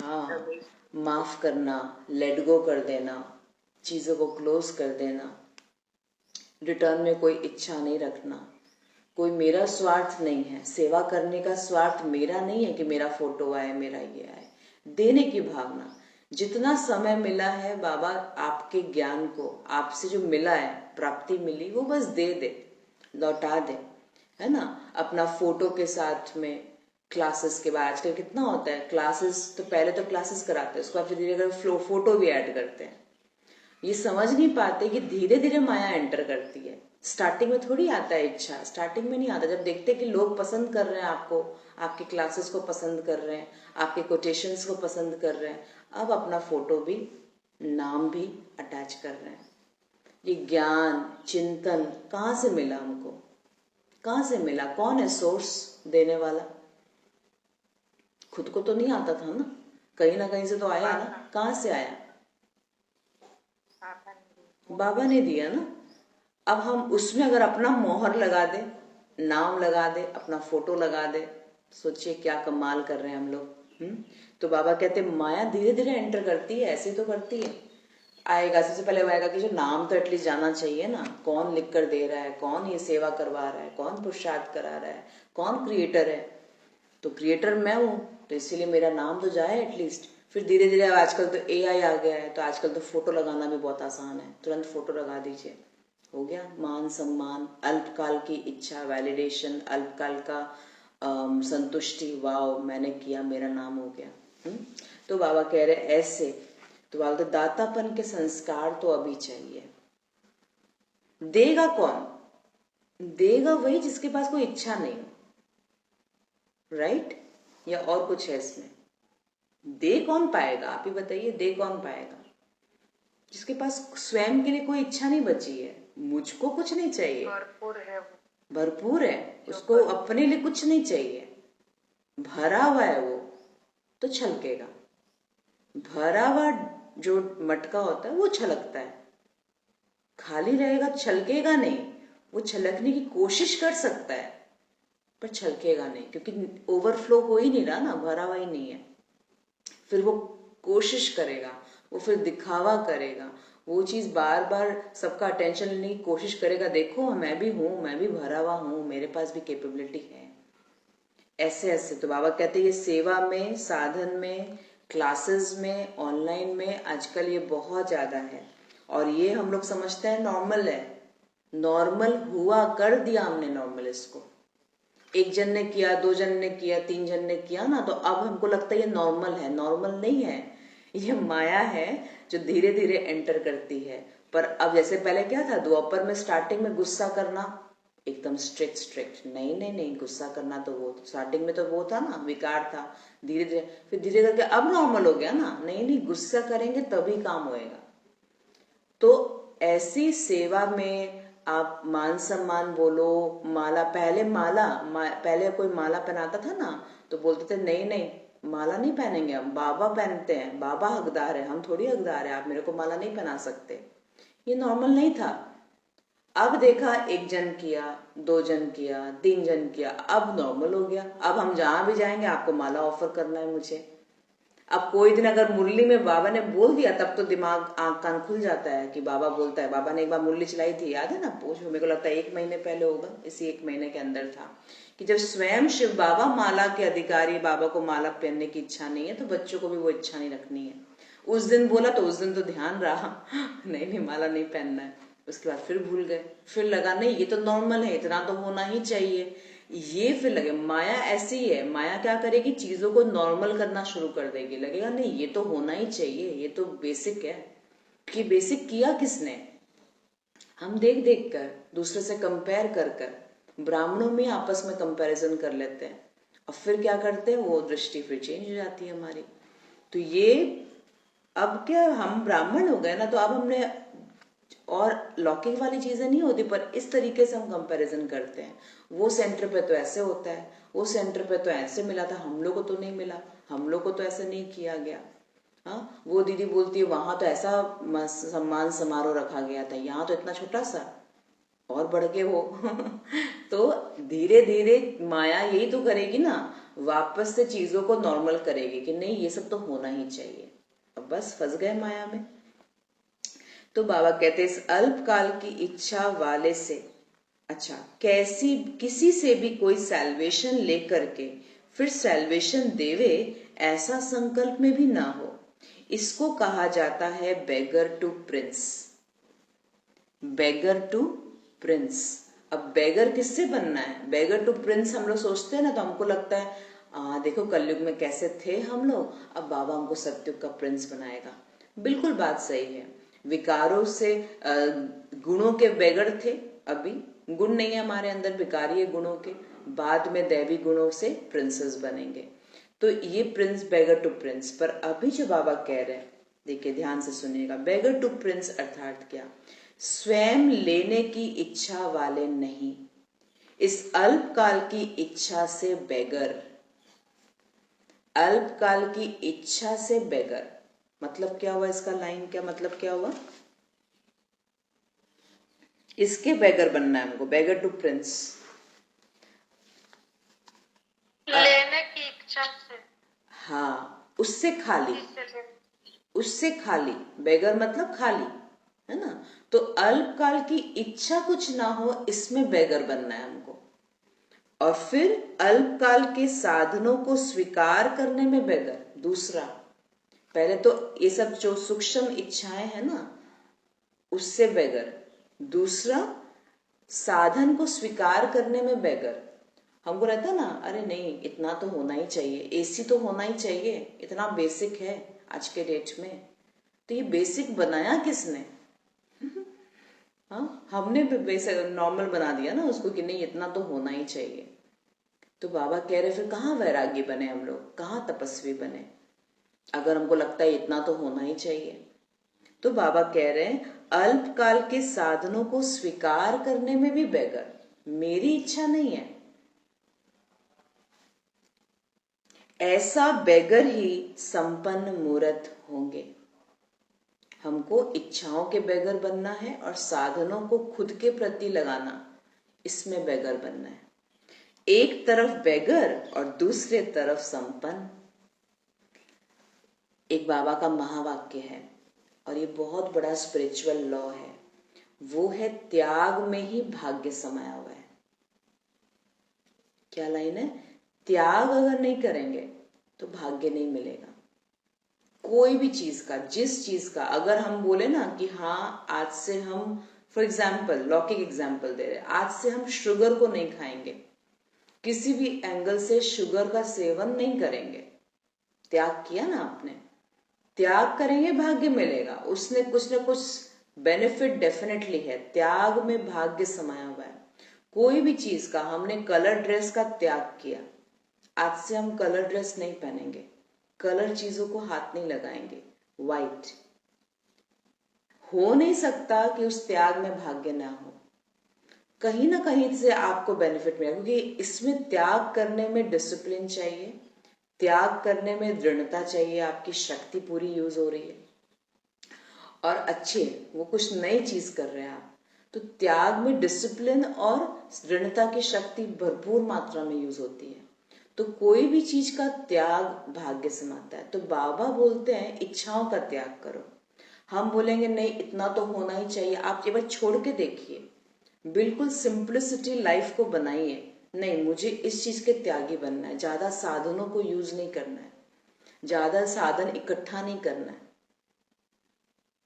हाँ, माफ करना, लेट गो कर देना, चीजों को क्लोज कर देना, रिटर्न में कोई इच्छा नहीं रखना, कोई मेरा स्वार्थ नहीं है, सेवा करने का स्वार्थ मेरा नहीं है कि मेरा फोटो आए, मेरा ये आए, देने की भावना। जितना समय मिला है बाबा आपके ज्ञान को, आपसे जो मिला है, प्राप्ति मिली, वो बस दे दे, लौटा दे, है ना। अपना फोटो के साथ में क्लासेस के बाद आजकल कितना होता है, क्लासेस तो पहले तो क्लासेस कराते हैं, उसके बाद फिर धीरे धीरे फोटो भी ऐड करते हैं। ये समझ नहीं पाते कि धीरे धीरे माया एंटर करती है। स्टार्टिंग में थोड़ी आता है इच्छा, स्टार्टिंग में नहीं आता। जब देखते कि लोग पसंद कर रहे हैं आपको, आपके क्लासेस को पसंद कर रहे हैं, आपके कोटेशंस को पसंद कर रहे हैं, अब अपना फोटो भी, नाम भी अटैच कर रहे हैं। ये ज्ञान चिंतन कहाँ से मिला हमको? कहाँ से मिला? कौन है सोर्स देने वाला? खुद को तो नहीं आता था ना, कहीं ना कहीं से तो आया ना। कहाँ से आया? बाबा ने दिया ना। अब हम उसमें अगर अपना मोहर लगा दे, नाम लगा दे, अपना फोटो लगा दे, सोचिए क्या कमाल कर रहे हैं हम लोग। तो बाबा कहते माया धीरे धीरे एंटर करती है, ऐसे तो करती है। आएगा, सबसे पहले वो आएगा कि जो नाम तो एटलीस्ट जाना चाहिए ना, कौन लिख कर दे रहा है, कौन ये सेवा करवा रहा है, कौन पुरुषार्थ करा रहा है, कौन क्रिएटर है। तो क्रिएटर मैं हूं, तो इसीलिए मेरा नाम तो जाए एटलीस्ट। फिर धीरे धीरे आजकल तो एआई आ गया है, तो आजकल तो फोटो लगाना भी बहुत आसान है, तुरंत फोटो लगा दीजिए, हो गया। मान सम्मान, अल्पकाल की इच्छा, वैलिडेशन, अल्पकाल का संतुष्टि, वाओ मैंने किया, मेरा नाम हो गया। तो बाबा कह रहे ऐसे, तो बाबा तो दातापन के संस्कार तो अभी चाहिए। देगा कौन? देगा वही जिसके पास कोई इच्छा नहीं हो, राइट? या और कुछ है इसमें? दे कौन पाएगा? आप ही बताइए, दे कौन पाएगा? जिसके पास स्वयं के लिए कोई इच्छा नहीं बची है, मुझको कुछ नहीं चाहिए, भरपूर है, भरपूर है, उसको अपने लिए कुछ नहीं चाहिए, भरा हुआ है वो, तो छलकेगा। भरा हुआ जो मटका होता है वो छलकता है, खाली रहेगा छलकेगा नहीं। वो छलकने की कोशिश कर सकता है पर छलकेगा नहीं, क्योंकि ओवरफ्लो हो ही नहीं रहा ना, भरा हुआ ही नहीं है। फिर वो कोशिश करेगा, वो फिर दिखावा करेगा, वो चीज बार बार सबका अटेंशन लेने की कोशिश करेगा, देखो मैं भी हूं, मैं भी भरा हुआ हूं, मेरे पास भी कैपेबिलिटी है। ऐसे ऐसे तो बाबा कहते हैं ये सेवा में, साधन में, क्लासेस में, ऑनलाइन में आजकल ये बहुत ज्यादा है। और ये हम लोग समझते हैं नॉर्मल है, नॉर्मल हुआ कर दिया हमने नॉर्मल इसको। एक जन ने किया, दो जन ने किया, तीन जन ने किया ना, तो अब हमको लगता है ये नॉर्मल है। नॉर्मल नहीं है, ये माया है जो धीरे धीरे एंटर करती है। पर अब जैसे पहले क्या था, द्वापर में स्टार्टिंग में गुस्सा करना, एकदम स्ट्रिक्ट। नहीं नहीं नहीं, गुस्सा करना तो वो स्टार्टिंग में तो वो था ना, विकार था, धीरे धीरे फिर धीरे करके अब नॉर्मल हो गया ना। नहीं नहीं, गुस्सा करेंगे तभी काम होएगा। तो ऐसी सेवा में आप मान सम्मान बोलो, माला पहले कोई माला पहनाता था ना, तो बोलते थे नहीं नहीं माला नहीं पहनेंगे, हम बाबा पहनते हैं, बाबा हकदार है, हम थोड़ी हकदार है, आप मेरे को माला नहीं पहना सकते। ये नॉर्मल नहीं था। अब देखा, 1 जन किया, 2 जन किया, 3 जन किया, अब नॉर्मल हो गया। अब हम जहां भी जाएंगे आपको माला ऑफर करना है मुझे। अब कोई दिन अगर मुरली में बाबा ने बोल दिया, तब तो दिमाग आंख कान खुल जाता है कि बाबा बोलता है। बाबा ने एक बार मुरली चलाई थी, याद है ना, पूछ, मेरे को लगता है 1 महीने पहले होगा, इसी 1 महीने के अंदर था, कि जब स्वयं शिव बाबा माला के अधिकारी, बाबा को माला पहनने की इच्छा नहीं है तो बच्चों को भी वो इच्छा नहीं रखनी है। उस दिन बोला तो उस दिन तो ध्यान रहा नहीं नहीं माला नहीं पहनना है। उसके बाद फिर भूल गए, फिर लगा नहीं ये तो नॉर्मल है, इतना तो होना ही चाहिए। ये फिर लगे माया ऐसी है, माया क्या करेगी, चीजों को नॉर्मल करना शुरू कर देगी। लगेगा नहीं ये तो होना ही चाहिए, ये तो बेसिक है। कि बेसिक किया किसने, हम देख देख कर, दूसरे से कंपेयर कर कर, ब्राह्मणों में आपस में कंपैरिजन कर लेते हैं, और फिर क्या करते हैं, वो दृष्टि फिर चेंज हो जाती है हमारी। तो ये अब क्या, हम ब्राह्मण हो गए ना, तो अब हमने, और लौकिक वाली चीजें नहीं होती, पर इस तरीके से हम कंपैरिजन करते हैं। वो सेंटर पे तो ऐसे होता है, वो सेंटर पे तो ऐसे मिला था, हम लोग को तो नहीं मिला, हम लोग को तो ऐसे नहीं किया गया। हाँ, वो दीदी बोलती है वहां तो ऐसा सम्मान समारोह रखा गया था, यहाँ तो इतना छोटा सा, और बढ़ के वो तो धीरे धीरे माया यही तो करेगी ना, वापस से चीजों को नॉर्मल करेगी कि नहीं ये सब तो होना ही चाहिए। अब बस फंस गए माया में। तो बाबा कहते इस अल्पकाल की इच्छा वाले से, अच्छा, कैसी किसी से भी कोई सैल्वेशन लेकर के फिर सैल्वेशन देवे, ऐसा संकल्प में भी ना हो। इसको कहा जाता है beggar to prince. Beggar to prince. अब बेगर किससे बनना है, बेगर टू प्रिंस हम लोग सोचते हैं ना, तो हमको लगता है देखो कलयुग में कैसे थे हम लोग, अब बाबा हमको सत्युग का प्रिंस बनाएगा। बिल्कुल बात सही है। विकारों से गुणों के बेगर थे, अभी गुण नहीं है हमारे अंदर, विकारी है गुणों के, बाद में दैवी गुणों से प्रिंसेस बनेंगे। तो ये प्रिंस बेगर टू प्रिंस। पर अभी जो बाबा कह रहे हैं, देखिए ध्यान से सुनिएगा, बेगर टू प्रिंस अर्थात क्या, स्वयं लेने की इच्छा वाले नहीं, इस अल्पकाल की इच्छा से बेगर। अल्पकाल की इच्छा से बेगर मतलब क्या हुआ, इसका लाइन क्या मतलब क्या हुआ, इसके बेगर बनना है हमको, बेगर टू प्रिंस, लेने की इच्छा से। हाँ, उससे खाली, उससे खाली, बेगर मतलब खाली, है ना। तो अल्पकाल की इच्छा कुछ ना हो, इसमें बेगर बनना है हमको। और फिर अल्पकाल के साधनों को स्वीकार करने में बेगर, दूसरा। पहले तो ये सब जो सूक्ष्म इच्छाएं है ना, उससे बेगर। दूसरा, साधन को स्वीकार करने में बेगर। हमको रहता ना, अरे नहीं इतना तो होना ही चाहिए, एसी तो होना ही चाहिए, इतना बेसिक है आज के डेट में। तो ये बेसिक बनाया किसने हाँ, हमने बेसिक नॉर्मल बना दिया ना उसको कि नहीं इतना तो होना ही चाहिए। तो बाबा कह रहे फिर कहाँ वैरागी बने हम लोग, कहाँ तपस्वी बने, अगर हमको लगता है इतना तो होना ही चाहिए। तो बाबा कह रहे हैं अल्पकाल के साधनों को स्वीकार करने में भी बेगर, मेरी इच्छा नहीं है, ऐसा बेगर ही संपन्न मूर्त होंगे। हमको इच्छाओं के बेगर बनना है और साधनों को खुद के प्रति लगाना, इसमें बेगर बनना है। एक तरफ बेगर और दूसरे तरफ संपन्न। एक बाबा का महावाक्य है, और ये बहुत बड़ा स्पिरिचुअल लॉ है, वो है त्याग में ही भाग्य समाया हुआ है। क्या लाइन है, त्याग अगर नहीं करेंगे तो भाग्य नहीं मिलेगा। कोई भी चीज का, जिस चीज का, अगर हम बोले ना कि हाँ आज से हम, फॉर एग्जाम्पल लौकिक एग्जाम्पल दे रहे, आज से हम शुगर को नहीं खाएंगे, किसी भी एंगल से शुगर का सेवन नहीं करेंगे, त्याग किया ना आपने, त्याग करेंगे भाग्य मिलेगा, उसने कुछ ना कुछ बेनिफिट डेफिनेटली है, त्याग में भाग्य समाया हुआ है। कोई भी चीज का, हमने कलर ड्रेस का त्याग किया, आज से हम कलर ड्रेस नहीं पहनेंगे, कलर चीजों को हाथ नहीं लगाएंगे, वाइट। हो नहीं सकता कि उस त्याग में भाग्य ना हो, कहीं ना कहीं से आपको बेनिफिट मिलेगा, क्योंकि इसमें त्याग करने में डिसिप्लिन चाहिए, त्याग करने में दृढ़ता चाहिए, आपकी शक्ति पूरी यूज हो रही है और अच्छे वो कुछ नई चीज कर रहे हैं आप, तो त्याग में डिसिप्लिन और दृढ़ता की शक्ति भरपूर मात्रा में यूज होती है। तो कोई भी चीज का त्याग भाग्य से आता है। तो बाबा बोलते हैं इच्छाओं का त्याग करो। हम बोलेंगे नहीं इतना तो होना ही चाहिए, आप एक बार छोड़ के देखिए, बिल्कुल सिंप्लिसिटी लाइफ को बनाइए। नहीं, मुझे इस चीज के त्यागी बनना है, ज्यादा साधनों को यूज नहीं करना है, ज्यादा साधन इकट्ठा नहीं करना है।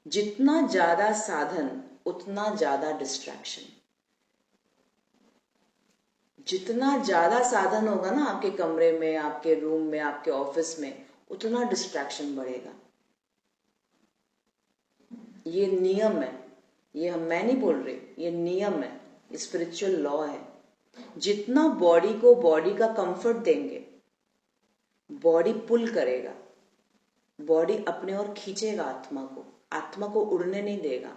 जितना ज्यादा साधन उतना ज्यादा डिस्ट्रैक्शन। जितना ज्यादा साधन होगा ना आपके कमरे में, आपके रूम में, आपके ऑफिस में, उतना डिस्ट्रैक्शन बढ़ेगा। ये नियम है, ये मैं नहीं बोल रही, ये नियम है, स्पिरिचुअल लॉ है। जितना बॉडी को बॉडी का कंफर्ट देंगे, बॉडी पुल करेगा, बॉडी अपने ओर खींचेगा आत्मा को, आत्मा को उड़ने नहीं देगा,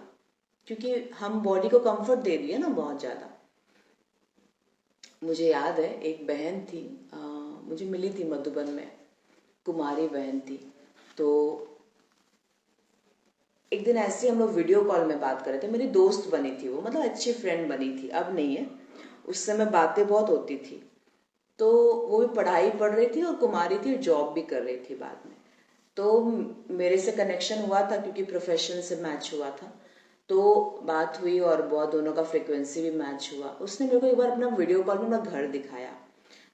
क्योंकि हम बॉडी को कंफर्ट दे दिए ना बहुत ज्यादा। मुझे याद है एक बहन थी, मुझे मिली थी मधुबन में, कुमारी बहन थी। तो एक दिन ऐसे हम लोग वीडियो कॉल में बात कर रहे थे, मेरी दोस्त बनी थी वो, मतलब अच्छी फ्रेंड बनी थी, अब नहीं है, उस समय बातें बहुत होती थी। तो वो भी पढ़ाई पढ़ रही थी और कुमारी थी और जॉब भी कर रही थी बाद में। तो मेरे से कनेक्शन हुआ था क्योंकि प्रोफेशन से मैच हुआ था, तो बात हुई और बहुत दोनों का फ्रिक्वेंसी भी मैच हुआ। उसने मेरे को एक बार अपना वीडियो कॉल में अपना घर दिखाया,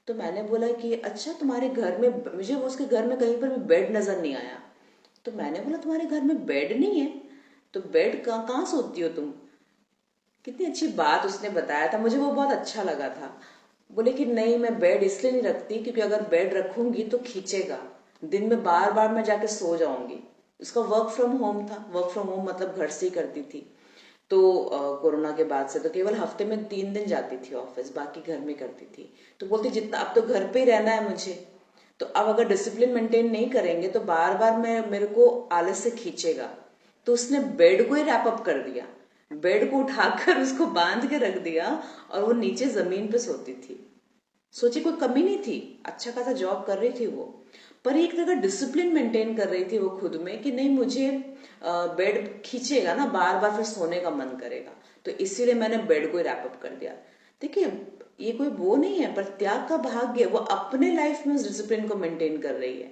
तो मैंने बोला कि अच्छा तुम्हारे घर में, मुझे उसके घर में कहीं पर भी बेड नजर नहीं आया। तो मैंने बोला तुम्हारे घर में बेड नहीं है, तो बेड कहाँ सोती हो तुम? कितनी अच्छी बात उसने बताया था, मुझे वो बहुत अच्छा लगा था। बोले कि नहीं मैं बेड इसलिए नहीं रखती क्योंकि अगर बेड रखूंगी तो खींचेगा, दिन में बार बार मैं जाके सो जाऊंगी। उसका वर्क फ्रॉम होम था, वर्क फ्रॉम होम मतलब घर से ही करती थी। तो कोरोना के बाद से तो केवल हफ्ते में 3 दिन जाती थी ऑफिस, बाकी घर में करती थी। तो बोलती जितना अब तो घर पे ही रहना है मुझे, तो अब अगर डिसिप्लिन मेंटेन नहीं करेंगे तो बार बार मेरे को आलस से खींचेगा। तो उसने बेड को ही रैप अप कर दिया, बेड को उठाकर उसको बांध के रख दिया और वो नीचे जमीन पे सोती थी। सोची कोई कमी नहीं थी, अच्छा खासा जॉब कर रही थी वो, पर एक तरह का डिसिप्लिन मेंटेन कर रही थी वो खुद में कि नहीं मुझे बेड खींचेगा ना बार बार, फिर सोने का मन करेगा, तो इसीलिए मैंने बेड को ही रैप अप कर दिया। देखिए ये कोई वो नहीं है, पर त्याग का भाग्य, वो अपने लाइफ में उस डिसिप्लिन को मेंटेन कर रही है।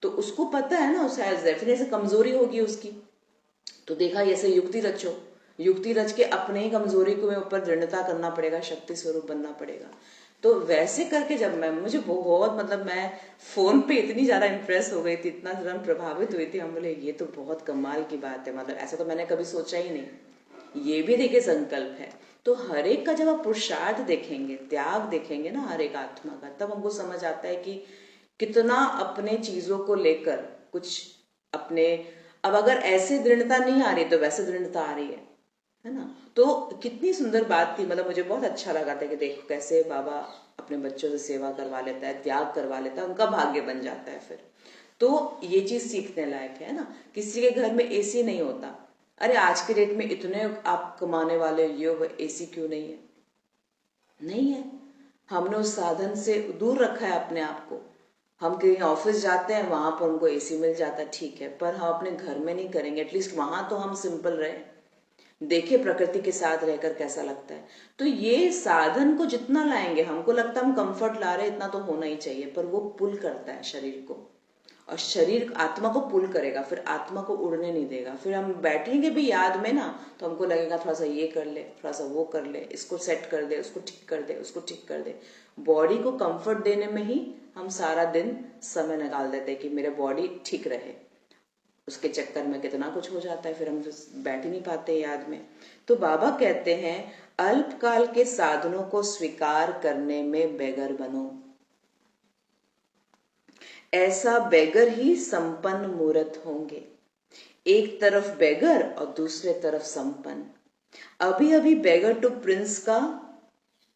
तो उसको पता है ना, शायद डेफिनेटली कमजोरी होगी उसकी, तो देखा ऐसे युक्ति रचो, युक्ति रच के अपने ही कमजोरी को ऊपर दृढ़ता करना पड़ेगा, शक्ति स्वरूप बनना पड़ेगा। तो वैसे करके जब मुझे बहुत, मतलब मैं फोन पे इतनी ज्यादा इंप्रेस हो गई थी, इतना ज्यादा प्रभावित हुई थी, हम बोले ये तो बहुत कमाल की बात है, मतलब ऐसा तो मैंने कभी सोचा ही नहीं। ये भी देखिए संकल्प है। तो हर एक का जब आप पुरुषार्थ देखेंगे, त्याग देखेंगे ना हर एक आत्मा का, तब हमको समझ आता है कि कितना अपने चीजों को लेकर कुछ अपने, अब अगर ऐसे दृढ़ता नहीं आ रही तो वैसे दृढ़ता आ रही है ना। तो कितनी सुंदर बात थी, मतलब मुझे बहुत अच्छा लगा था कि देखो कैसे बाबा अपने बच्चों से सेवा करवा लेता है, त्याग करवा लेता है, उनका भाग्य बन जाता है फिर। तो ये चीज सीखने लायक है ना। किसी के घर में एसी नहीं होता, अरे आज के डेट में इतने आप कमाने वाले ये एसी क्यों नहीं है? नहीं है, हमने उस साधन से दूर रखा है अपने आप को। हम कहीं ऑफिस जाते हैं वहां पर उनको एसी मिल जाता है, ठीक है, पर हम अपने घर में नहीं करेंगे, एटलीस्ट वहां तो हम सिंपल रहे, देखिए प्रकृति के साथ रहकर कैसा लगता है। तो ये साधन को जितना लाएंगे, हमको लगता है हम कंफर्ट ला रहे हैं, इतना तो होना ही चाहिए, पर वो पुल करता है शरीर को, और शरीर आत्मा को पुल करेगा, फिर आत्मा को उड़ने नहीं देगा। फिर हम बैठेंगे भी याद में ना, तो हमको लगेगा थोड़ा सा ये कर ले, थोड़ा सा वो कर ले, इसको सेट कर दे, उसको ठीक कर दे, उसको ठीक कर दे। बॉडी को कंफर्ट देने में ही हम सारा दिन समय निकाल देते हैं कि मेरे बॉडी ठीक रहे, उसके चक्कर में कितना कुछ हो जाता है, फिर हम बैठ ही नहीं पाते याद में। तो बाबा कहते हैं अल्पकाल के साधनों को स्वीकार करने में बेगर बनो, ऐसा बेगर ही संपन्न मूर्त होंगे। एक तरफ बेगर और दूसरे तरफ संपन्न। अभी अभी बेगर टू प्रिंस का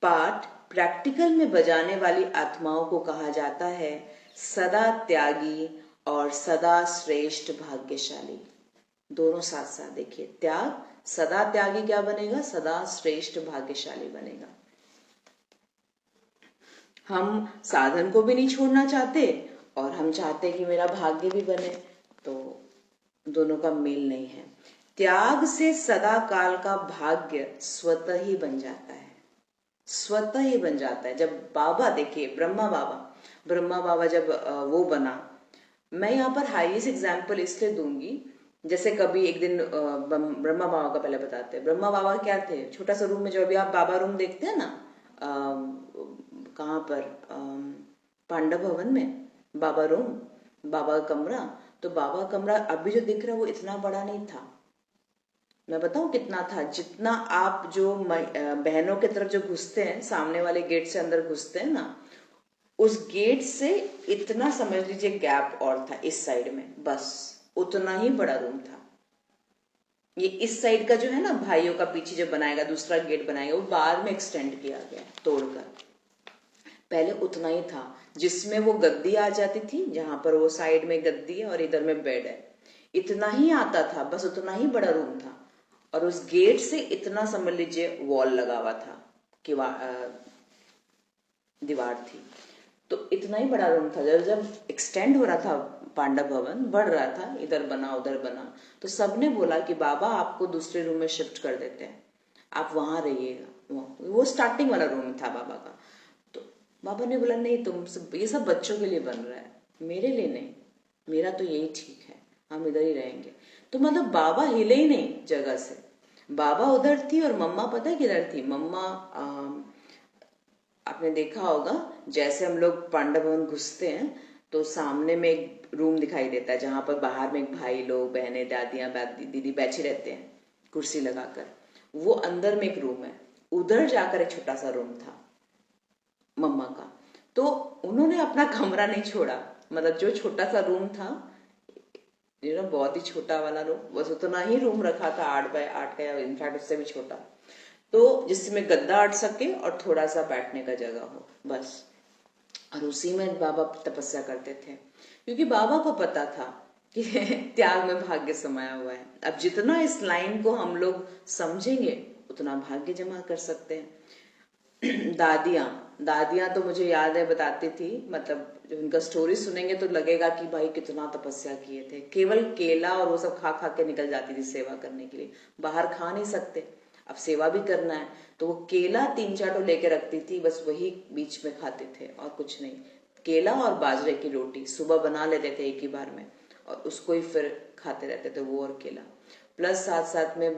पाठ प्रैक्टिकल में बजाने वाली आत्माओं को कहा जाता है सदा त्यागी और सदा श्रेष्ठ भाग्यशाली। दोनों साथ साथ देखिए, त्याग, सदा त्यागी क्या बनेगा? सदा श्रेष्ठ भाग्यशाली बनेगा। हम साधन को भी नहीं छोड़ना चाहते और हम चाहते कि मेरा भाग्य भी बने, तो दोनों का मेल नहीं है। त्याग से सदा काल का भाग्य स्वतः ही बन जाता है, स्वतः ही बन जाता है। जब बाबा, देखिए ब्रह्मा बाबा जब वो बना, मैं यहाँ पर हाईएस्ट एग्जाम्पल इसलिए दूंगी, जैसे कभी एक दिन ब्रह्मा बाबा का पहले बताते हैं। ब्रह्मा बाबा क्या थे? छोटा सा रूम में, जो अभी आप बाबा रूम देखते हैं ना, कहाँ पर, पांडव भवन में बाबा रूम, बाबा का कमरा, तो बाबा का कमरा अभी जो दिख रहा है वो इतना बड़ा नहीं था। मैं बताऊं कितना था? जितना आप जो बहनों की तरफ जो घुसते हैं, सामने वाले गेट से अंदर घुसते हैं ना, उस गेट से इतना समझ लीजिए गैप और था इस साइड में, बस उतना ही बड़ा रूम था। ये इस साइड का जो है ना, भाइयों का पीछे जो बनाएगा, दूसरा गेट बनाएगा, वो बाद में एक्सटेंड किया गया तोड़कर। पहले उतना ही था, जिसमें वो गद्दी आ जाती थी, जहां पर वो साइड में गद्दी है और इधर में बेड है, इतना ही आता था, बस उतना ही बड़ा रूम था। और उस गेट से इतना समझ लीजिए वॉल लगा हुआ था कि दीवार थी, तो इतना ही बड़ा रूम था। जब जब एक्सटेंड हो रहा था, पांडव भवन बढ़ रहा था, इधर बना उधर बना, तो सबने बोला कि बाबा आपको दूसरे रूम में शिफ्ट कर देते हैं, आप वहां रहिएगा। वो स्टार्टिंग वाला रूम था बाबा का। तो बाबा ने बोला नहीं, तुम सब, ये सब बच्चों के लिए बन रहा है, मेरे लिए नहीं, मेरा तो यही ठीक है, हम इधर ही रहेंगे। तो मतलब बाबा हिले ही नहीं जगह से। बाबा उधर थी और मम्मा पता है किधर थी? मम्मा आपने देखा होगा, जैसे हम लोग पांडव भवन घुसते हैं तो सामने में एक रूम दिखाई देता है, जहां पर बाहर में एक भाई लोग, बहनें, दादियां, दीदी बैठे रहते हैं कुर्सी लगाकर। वो अंदर में एक रूम है, उधर जाकर एक छोटा सा रूम था मम्मा का। तो उन्होंने अपना कमरा नहीं छोड़ा, मतलब जो छोटा सा रूम था, बहुत ही छोटा वाला रूम, बस उतना ही रूम रखा था, 8x8 का, या इनफैक्ट उससे भी छोटा, तो जिसमें गद्दा अट सके और थोड़ा सा बैठने का जगह हो, बस। और उसी में बाबा तपस्या करते थे, क्योंकि बाबा को पता था कि त्याग में भाग्य समाया हुआ है। अब जितना इस लाइन को हम लोग समझेंगे उतना भाग्य जमा कर सकते हैं। दादियां तो मुझे याद है बताती थी, मतलब जब उनका स्टोरी सुनेंगे तो लगेगा कि भाई कितना तपस्या किए थे। केवल केला और वो सब खा खा के निकल जाती थी सेवा करने के लिए, बाहर खा नहीं सकते, अब सेवा भी करना है, तो वो केला 3-4 तो लेके रखती थी, बस वही बीच में खाते थे और कुछ नहीं। केला और बाजरे की रोटी सुबह बना लेते थे एक ही बार में, और उसको ही फिर खाते रहते थे, वो और केला। प्लस साथ साथ में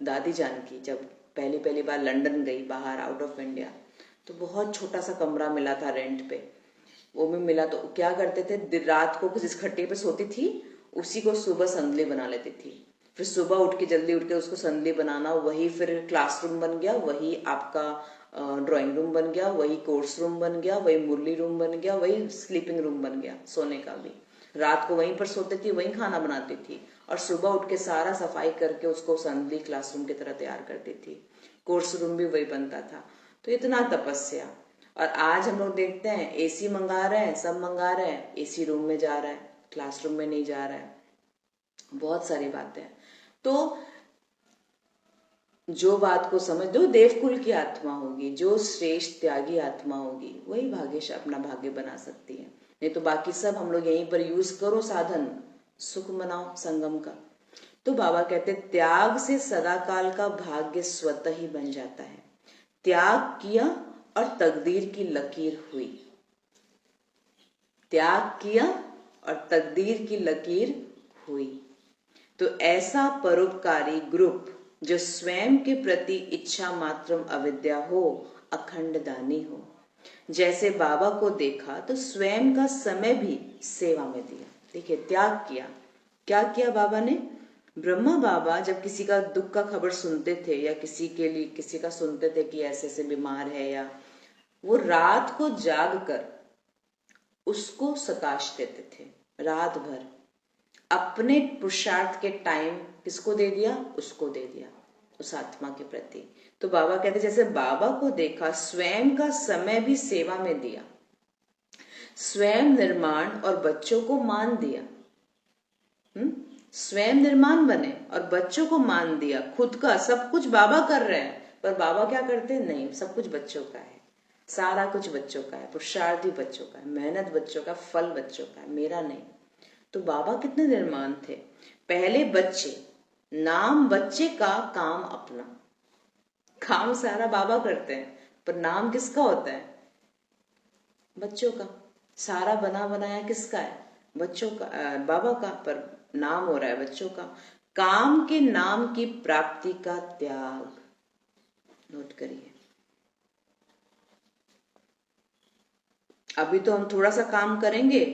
दादी जान की जब पहली पहली बार लंदन गई, बाहर आउट ऑफ इंडिया, तो बहुत छोटा सा कमरा मिला था रेंट पे, वो भी मिला, तो क्या करते थे, रात को जिस खट्टे पे सोती थी उसी को सुबह संदली बना लेती थी, फिर सुबह उठ के जल्दी उठ के उसको संदली बनाना, वही फिर क्लासरूम बन गया, वही आपका ड्राइंग रूम बन गया, वही कोर्स रूम बन गया, वही मुरली रूम बन गया, वही स्लीपिंग रूम बन गया, सोने का भी। रात को वहीं पर सोती थी, वहीं खाना बनाती थी, और सुबह उठ के सारा सफाई करके उसको संदली क्लासरूम की तरह तैयार करती थी। कोर्स रूम भी वही बनता था। तो इतना तपस्या। और आज हम लोग देखते हैं एसी मंगा रहे हैं, सब मंगा रहे हैं, एसी रूम में जा रहा है, क्लासरूम में नहीं जा रहा है, बहुत सारी बातें। तो जो बात को समझ दो, देवकुल की आत्मा होगी, जो श्रेष्ठ त्यागी आत्मा होगी, वही भाग्य अपना भाग्य बना सकती है। नहीं तो बाकी सब हम लोग यहीं पर यूज करो साधन, सुख मनाओ संगम का। तो बाबा कहते त्याग से सदाकाल का भाग्य स्वतः ही बन जाता है। त्याग किया और तकदीर की लकीर हुई, त्याग किया और तकदीर की लकीर हुई। तो ऐसा परोपकारी ग्रुप जो स्वयं के प्रति इच्छा मात्र अविद्या हो, अखंड दानी हो, जैसे बाबा को देखा तो स्वयं का समय भी सेवा में दिया। देखिए त्याग किया, क्या किया बाबा ने? ब्रह्मा बाबा जब किसी का दुख का खबर सुनते थे, या किसी के लिए किसी का सुनते थे कि ऐसे ऐसे बीमार है, या वो रात को जाग कर उसको सताश देते थे, रात भर अपने पुरुषार्थ के टाइम किसको दे दिया? उसको दे दिया, उस आत्मा के प्रति। तो बाबा कहते जैसे बाबा को देखा, स्वयं का समय भी सेवा में दिया, स्वयं निर्माण और बच्चों को मान दिया। स्वयं निर्माण बने और बच्चों को मान दिया। खुद का सब कुछ बाबा कर रहे हैं, पर बाबा क्या करते हैं? नहीं, सब कुछ बच्चों का है, सारा कुछ बच्चों का है, पुरुषार्थ भी बच्चों का है, मेहनत बच्चों का, फल बच्चों का है, मेरा नहीं। तो बाबा कितने निर्माण थे। पहले बच्चे, नाम बच्चे का, काम अपना। काम सारा बाबा करते हैं, पर नाम किसका होता है? बच्चों का। सारा बना बनाया किसका है? बच्चों का, बाबा का, पर नाम हो रहा है बच्चों का। काम के नाम की प्राप्ति का त्याग, नोट करिए। अभी तो हम थोड़ा सा काम करेंगे,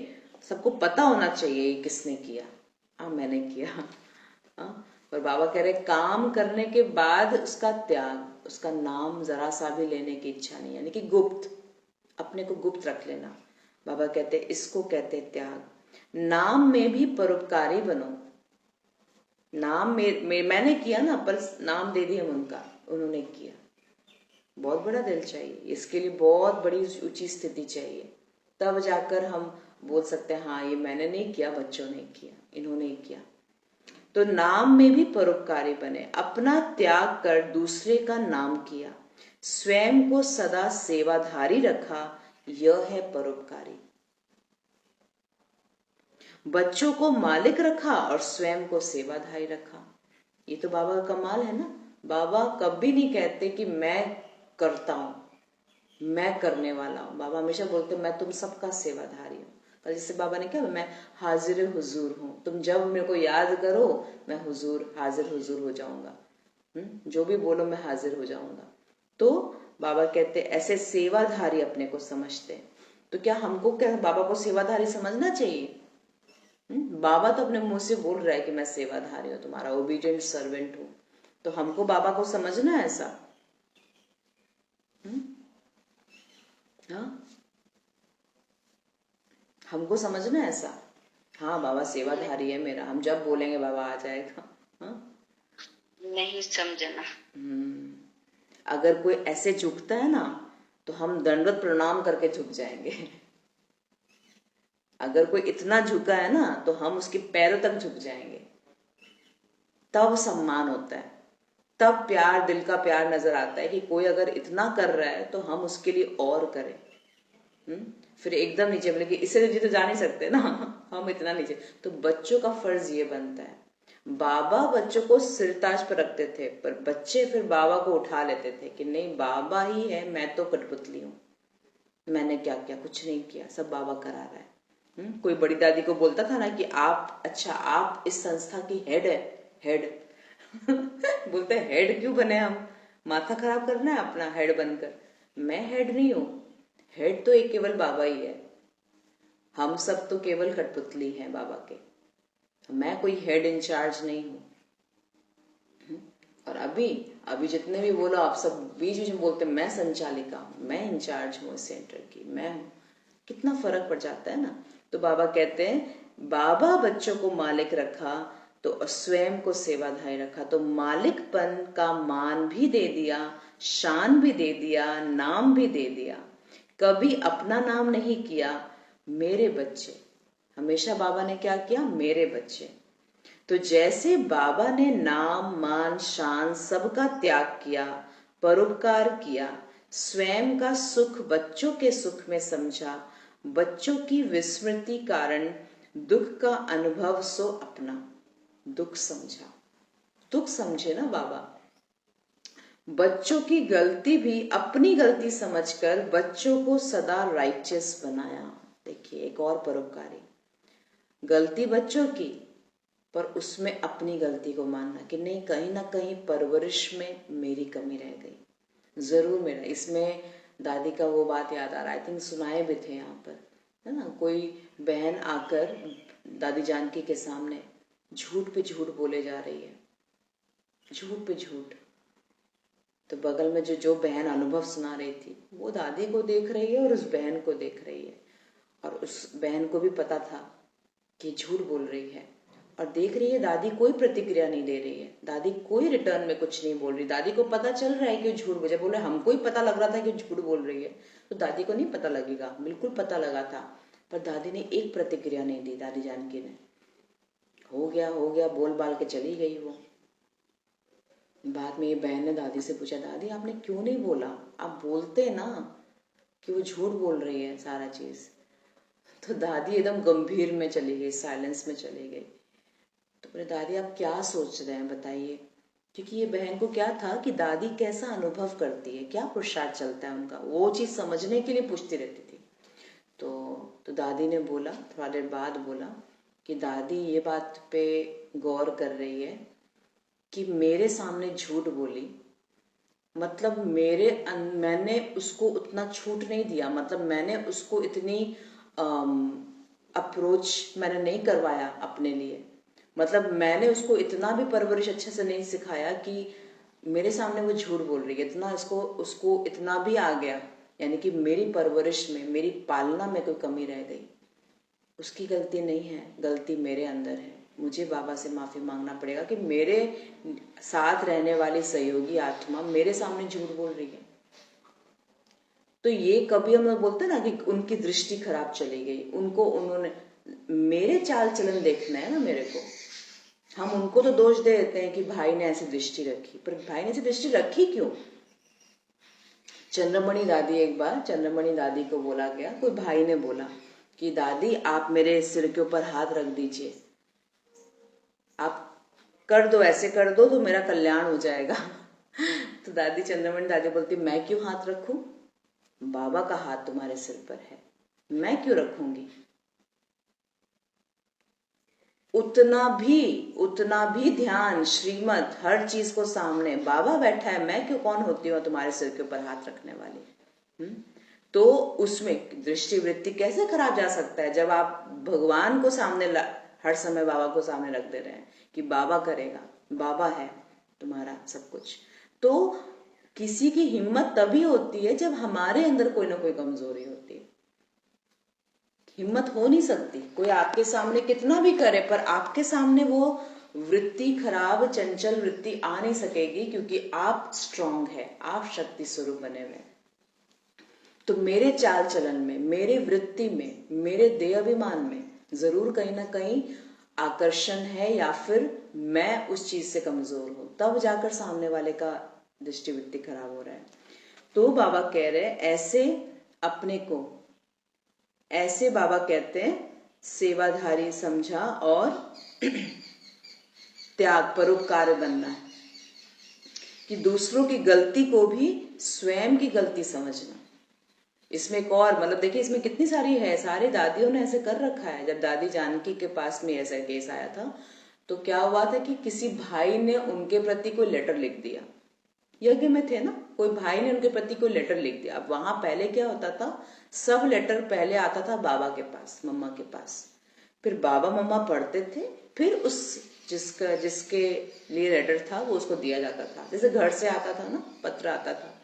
सबको पता होना चाहिए ये किसने किया। मैंने किया। और बाबा कह रहे काम करने के बाद उसका त्याग, उसका नाम जरा सा भी लेने की इच्छा नहीं, यानी कि गुप्त, अपने को गुप्त रख लेना। बाबा कहते इसको कहते त्याग। नाम में भी परोपकारी बनो। नाम मैंने किया ना, पर नाम दे दिया उनका, उन्होंने किया। बहुत बड़ा दिल चाहिए इसके लिए, बहुत बड़ी ऊंची स्थिति चाहिए, तब जाकर हम बोल सकते हैं हाँ ये मैंने नहीं किया, बच्चों ने किया, इन्होंने किया। तो नाम में भी परोपकारी बने, अपना त्याग कर दूसरे का नाम किया, स्वयं को सदा सेवाधारी रखा, यह है परोपकारी। बच्चों को मालिक रखा और स्वयं को सेवाधारी रखा। ये तो बाबा का कमाल है ना। बाबा कभी नहीं कहते कि मैं करता हूं, मैं करने वाला हूं। बाबा हमेशा बोलते मैं तुम सबका सेवाधारी हूं। कल जैसे बाबा ने कहा मैं हाजिर हुजूर हूं, तुम जब मेरे को याद करो मैं हाजिर हुजूर हो जाऊंगा। जो भी बोलो मैं हाजिर हो जाऊंगा। तो बाबा कहते ऐसे सेवाधारी अपने को समझते हैं। तो क्या हमको क्या बाबा को सेवाधारी समझना चाहिए? बाबा तो अपने मुंह से बोल रहा है कि मैं सेवाधारी हूं, तुम्हारा ओबीडिएंट सर्वेंट हूं। तो हमको बाबा को समझना है ऐसा। हाँ, हमको समझना है ऐसा। हाँ बाबा सेवाधारी है मेरा, हम जब बोलेंगे बाबा आ जाएगा। हाँ? नहीं समझना। अगर कोई ऐसे झुकता है ना, तो हम दंडवत प्रणाम करके झुक जाएंगे। अगर कोई इतना झुका है ना, तो हम उसके पैरों तक झुक जाएंगे। तब सम्मान होता है, तब प्यार, दिल का प्यार नजर आता है कि कोई अगर इतना कर रहा है तो हम उसके लिए और करें। फिर एकदम नीचे बोले कि इससे नीचे तो जा नहीं सकते ना, हम इतना नीचे। तो बच्चों का फर्ज ये बनता है। बाबा बच्चों को सिरताज पर रखते थे, पर बच्चे फिर बाबा को उठा लेते थे कि नहीं बाबा ही है, मैं तो कठपुतली हूं, मैंने क्या किया? कुछ नहीं किया, सब बाबा करा रहा है। कोई बड़ी दादी को बोलता था ना कि आप, अच्छा आप इस संस्था की हेड है, हेड। बोलते हेड क्यों बने हम? माथा खराब करना है अपना हेड बनकर? मैं हेड नहीं हूं, हेड तो एक केवल बाबा ही है। हम सब तो केवल कठपुतली हैं बाबा के, मैं कोई हेड इंचार्ज नहीं हूं। और अभी जितने भी बोलो आप सब बीच बीच में बोलते मैं संचालिका हूं, मैं इंचार्ज हूं इस सेंटर की, मैं हूं। कितना फर्क पड़ जाता है ना। तो बाबा कहते हैं बाबा बच्चों को मालिक रखा तो स्वयं को सेवाधारी रखा। तो मालिकपन का मान भी दे दिया, शान भी दे दिया, नाम भी दे दिया। कभी अपना नाम नहीं किया, मेरे बच्चे। हमेशा बाबा ने क्या किया? मेरे बच्चे। तो जैसे बाबा ने नाम मान शान सबका त्याग किया, परोपकार किया, स्वयं का सुख बच्चों के सुख में समझा, बच्चों की विस्मृति कारण दुख का अनुभव सो अपना। दुख समझा, दुख समझे ना बाबा। बच्चों की गलती भी अपनी गलती समझकर बच्चों को सदा राइचियस बनाया। देखिए एक और परोपकारी, गलती बच्चों की, पर उसमें अपनी गलती को मानना कि नहीं कहीं ना कहीं परवरिश में मेरी कमी रह गई, जरूर मेरा। इसमें दादी का वो बात याद आ रहा है, आई थिंक सुनाए भी थे यहाँ पर, है ना। कोई बहन आकर दादी जानकी के सामने झूठ पे झूठ बोले जा रही है, झूठ पे झूठ। तो बगल में जो बहन अनुभव सुना रही थी, वो दादी को देख रही है और उस बहन को देख रही है, और उस बहन को भी पता था कि झूठ बोल रही है। और देख रही है दादी कोई प्रतिक्रिया नहीं दे रही है, दादी कोई रिटर्न में कुछ नहीं बोल रही। दादी को पता चल रहा है कि झूठ बोले, बोले हमको ही पता लग रहा था कि झूठ बोल रही है, तो दादी को नहीं पता लगेगा, बिल्कुल पता लगा था, पर दादी ने एक प्रतिक्रिया नहीं दी। दादी जानकी ने हो गया बोल बाल के चली गई वो। बाद में ये बहन ने दादी से पूछा, दादी आपने क्यों नहीं बोला, आप बोलते ना कि वो झूठ बोल रही है सारा चीज। तो दादी एकदम गंभीर में चली गई, साइलेंस में चली गई। तो बोले दादी आप क्या सोच रहे हैं बताइए, क्योंकि ये बहन को क्या था कि दादी कैसा अनुभव करती है, क्या पुरुषार्थ चलता है उनका, वो चीज समझने के लिए पूछती रहती थी। तो दादी ने बोला, थोड़ा देर बाद बोला कि दादी ये बात पे गौर कर रही है कि मेरे सामने झूठ बोली, मतलब मैंने उसको उतना छूट नहीं दिया, मतलब मैंने उसको इतनी अप्रोच मैंने नहीं करवाया अपने लिए, मतलब मैंने उसको इतना भी परवरिश अच्छे से नहीं सिखाया कि मेरे सामने वो झूठ बोल रही है, इतना उसको इतना भी आ गया, यानी कि मेरी परवरिश में, मेरी पालना में कोई कमी रह गई। उसकी गलती नहीं है, गलती मेरे अंदर है। मुझे बाबा से माफी मांगना पड़ेगा कि मेरे साथ रहने वाली सहयोगी आत्मा मेरे सामने झूठ बोल रही है। तो ये कभी हम बोलते हैं ना कि उनकी दृष्टि खराब चली गई, उन्होंने मेरे चाल चलन देखना है ना मेरे को। हम उनको तो दोष दे देते हैं कि भाई ने ऐसी दृष्टि रखी, पर भाई ने ऐसी दृष्टि रखी क्यों? चंद्रमणि दादी को बोला गया, कोई भाई ने बोला कि दादी आप मेरे सिर के ऊपर हाथ रख दीजिए, आप कर दो, ऐसे कर दो तो मेरा कल्याण हो जाएगा। तो चंद्रमणि दादी बोलती मैं क्यों हाथ रखूं, बाबा का हाथ तुम्हारे सिर पर है, मैं क्यों रखूंगी? उतना भी ध्यान, श्रीमत, हर चीज को सामने बाबा बैठा है, मैं क्यों, कौन होती हूँ तुम्हारे सिर के ऊपर हाथ रखने वाली? तो उसमें दृष्टि वृत्ति कैसे खराब जा सकता है जब आप भगवान को सामने हर समय बाबा को सामने रख दे रहे हैं कि बाबा करेगा, बाबा है तुम्हारा सब कुछ। तो किसी की हिम्मत तभी होती है जब हमारे अंदर कोई ना कोई कमजोरी होती है। हिम्मत हो नहीं सकती, कोई आपके सामने कितना भी करे, पर आपके सामने वो वृत्ति खराब, चंचल वृत्ति आ नहीं सकेगी, क्योंकि आप स्ट्रांग है, आप शक्ति स्वरूप बने हुए। तो मेरे चाल चलन में, मेरे वृत्ति में, मेरे देह अभिमान में जरूर कहीं ना कहीं आकर्षण है, या फिर मैं उस चीज से कमजोर हूं, तब जाकर सामने वाले का दृष्टिवृत्ति खराब हो रहा है। तो बाबा कह रहे हैं ऐसे अपने को, ऐसे बाबा कहते हैं सेवाधारी समझा और त्याग परोपकार बनना है, कि दूसरों की गलती को भी स्वयं की गलती समझना। इसमें एक और मतलब देखिए इसमें कितनी सारी है, सारी दादियों ने ऐसे कर रखा है। जब दादी जानकी के पास में ऐसा केस आया था तो क्या हुआ था कि किसी भाई ने उनके प्रति कोई लेटर लिख दिया, यज्ञ में थे ना, कोई भाई ने उनके प्रति कोई लेटर लिख दिया। अब वहां पहले क्या होता था, सब लेटर पहले आता था बाबा के पास, मम्मा के पास, फिर बाबा मम्मा पढ़ते थे, फिर उस जिसके लिए लेटर था वो उसको दिया जाता था। जैसे घर से आता था ना, पत्र आता था,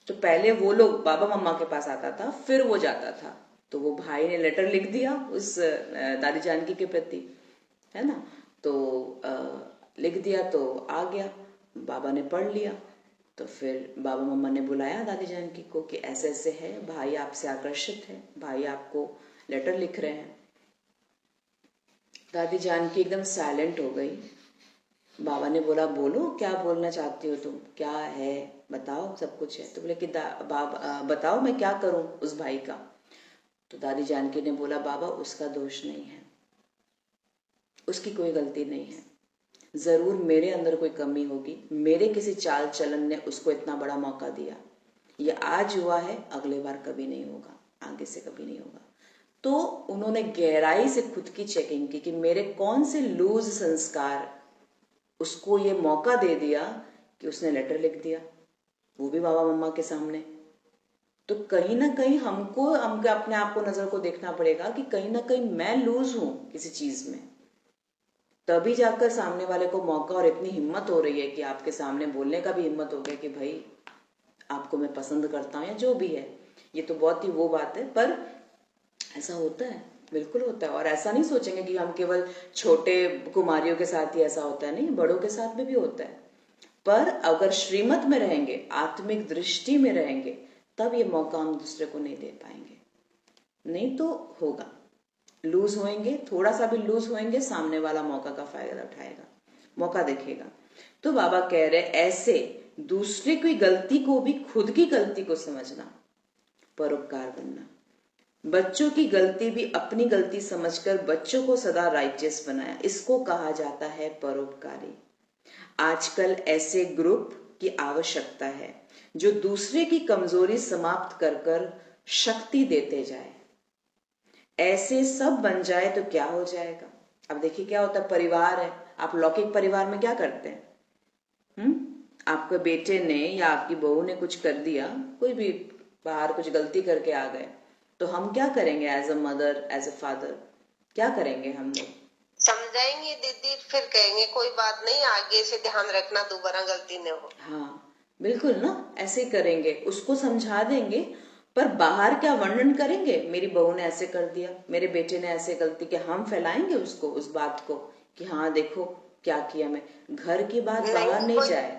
तो पहले वो लोग बाबा मम्मा के पास आता था, फिर वो जाता था। तो वो भाई ने लेटर लिख दिया उस दादी जानकी के प्रति, है ना, तो लिख दिया तो आ गया, बाबा ने पढ़ लिया, तो फिर बाबा मम्मा ने बुलाया दादी जानकी को कि ऐसे ऐसे है, भाई आपसे आकर्षित है, भाई आपको लेटर लिख रहे हैं। दादी जानकी एकदम साइलेंट हो गई। बाबा ने बोला बोलो क्या बोलना चाहती हो तुम, क्या है बताओ, सब कुछ है। तो बोले कि बाबा बताओ मैं क्या करूं उस भाई का। तो दादी जानकी ने बोला बाबा उसका दोष नहीं है, उसकी कोई गलती नहीं है, जरूर मेरे अंदर कोई कमी होगी, मेरे किसी चाल चलन ने उसको इतना बड़ा मौका दिया, ये आज हुआ है अगले बार कभी नहीं होगा, आगे से कभी नहीं होगा। तो उन्होंने गहराई से खुद की चेकिंग की कि मेरे कौन से लूज संस्कार उसको ये मौका दे दिया कि उसने लेटर लिख दिया, वो भी बाबा मम्मा के सामने। तो कहीं ना कहीं हमको अपने आप को नजर को देखना पड़ेगा कि कहीं ना कहीं मैं लूज हूं किसी चीज में, तभी जाकर सामने वाले को मौका और इतनी हिम्मत हो रही है कि आपके सामने बोलने का भी हिम्मत हो गया कि भाई आपको मैं पसंद करता हूं या जो भी है। ये तो बहुत ही वो बात है, पर ऐसा होता है बिल्कुल होता है। और ऐसा नहीं सोचेंगे कि हम केवल छोटे कुमारियों के साथ ही ऐसा होता है, नहीं, बड़ों के साथ में भी होता है। पर अगर श्रीमत में रहेंगे, आत्मिक दृष्टि में रहेंगे, तब ये मौका हम दूसरे को नहीं दे पाएंगे। नहीं तो होगा, लूज होएंगे, थोड़ा सा भी लूज होएंगे, सामने वाला मौका का फायदा उठाएगा, मौका देखेगा। तो बाबा कह रहे ऐसे दूसरे की गलती को भी खुद की गलती को समझना, परोपकार बनना। बच्चों की गलती भी अपनी गलती समझकर बच्चों को सदा राइचियस बनाया, इसको कहा जाता है परोपकारी। आजकल ऐसे ग्रुप की आवश्यकता है जो दूसरे की कमजोरी समाप्त कर कर शक्ति देते जाए। ऐसे सब बन जाए तो क्या हो जाएगा। अब देखिए क्या होता है, परिवार है, आप लौकिक परिवार में क्या करते हैं, आपके बेटे ने या आपकी बहू ने कुछ कर दिया, कोई भी बाहर कुछ गलती करके आ गए, तो हम क्या करेंगे as a mother, as a father, क्या करेंगे हम लोग? समझाएंगे दीदी, फिर कहेंगे कोई बात नहीं, आगे से ध्यान रखना, दोबारा गलती न हो। हाँ बिल्कुल ना, ऐसे करेंगे, उसको समझा देंगे। पर बाहर क्या वर्णन करेंगे, मेरी बहू ने ऐसे कर दिया, मेरे बेटे ने ऐसे गलती किया, हम फैलाएंगे उसको, उस बात को कि हाँ देखो क्या किया मैं। घर की बात बाहर नहीं जाए।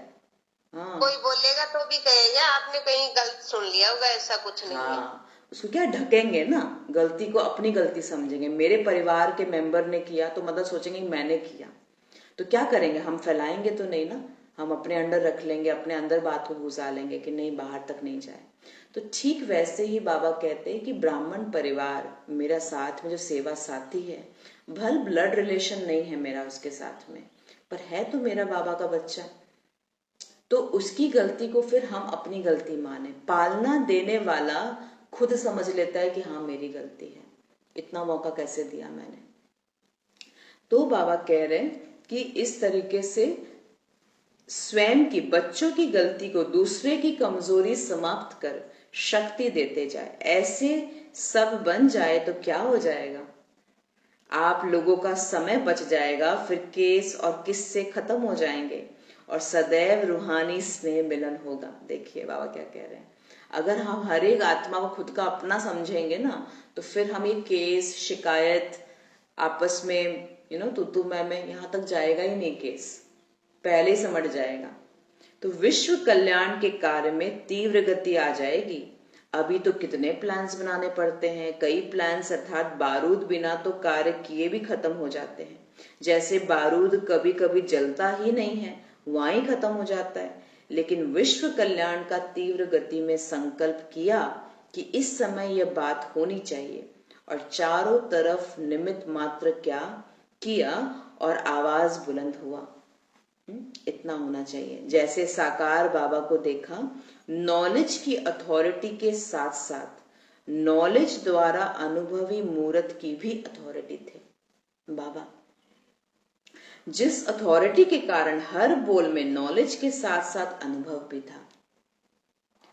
हाँ, कोई बोलेगा तो भी कहेगा आपने कहीं गलत सुन लिया होगा, ऐसा कुछ नहीं है। हाँ, उसको क्या ढकेंगे ना, गलती को अपनी गलती समझेंगे। मेरे परिवार के मेंबर ने किया तो मतलब सोचेंगे मैंने किया, तो क्या करेंगे, हम फैलाएंगे तो नहीं ना, हम अपने अंदर रख लेंगे, अपने अंदर बात को घुसा लेंगे कि नहीं, बाहर तक नहीं जाए। तो ठीक वैसे ही बाबा कहते हैं कि ब्राह्मण परिवार मेरा साथ में जो सेवा साथी है, भल ब्लड रिलेशन नहीं है मेरा उसके साथ में, पर है तो मेरा बाबा का बच्चा, तो उसकी गलती को फिर हम अपनी गलती माने। पालना देने वाला खुद समझ लेता है कि हाँ मेरी गलती है, इतना मौका कैसे दिया मैंने। तो बाबा कह रहे हैं कि इस तरीके से स्वयं की, बच्चों की गलती को दूसरे की कमजोरी समाप्त कर शक्ति देते जाए। ऐसे सब बन जाए तो क्या हो जाएगा, आप लोगों का समय बच जाएगा, फिर केस और किस्से खत्म हो जाएंगे और सदैव रूहानी स्नेह मिलन होगा। देखिए बाबा क्या कह रहे हैं, अगर हम हर एक आत्मा को खुद का अपना समझेंगे ना, तो फिर हम ये केस, शिकायत, आपस में तू मैं यहां तक जाएगा ही नहीं, केस पहले ही समझ जाएगा। तो विश्व कल्याण के कार्य में तीव्र गति आ जाएगी। अभी तो कितने प्लान्स बनाने पड़ते हैं, कई प्लान्स अर्थात बारूद बिना तो कार्य किए भी खत्म हो जाते हैं। जैसे बारूद कभी कभी जलता ही नहीं है, वहीं खत्म हो जाता है। लेकिन विश्व कल्याण का तीव्र गति में संकल्प किया कि इस समय यह बात होनी चाहिए, और चारों तरफ निमित्त मात्र क्या किया और आवाज बुलंद हुआ, इतना होना चाहिए। जैसे साकार बाबा को देखा, नॉलेज की अथॉरिटी के साथ साथ नॉलेज द्वारा अनुभवी मूर्त की भी अथॉरिटी थे बाबा। जिस अथॉरिटी के कारण हर बोल में नॉलेज के साथ साथ अनुभव भी था,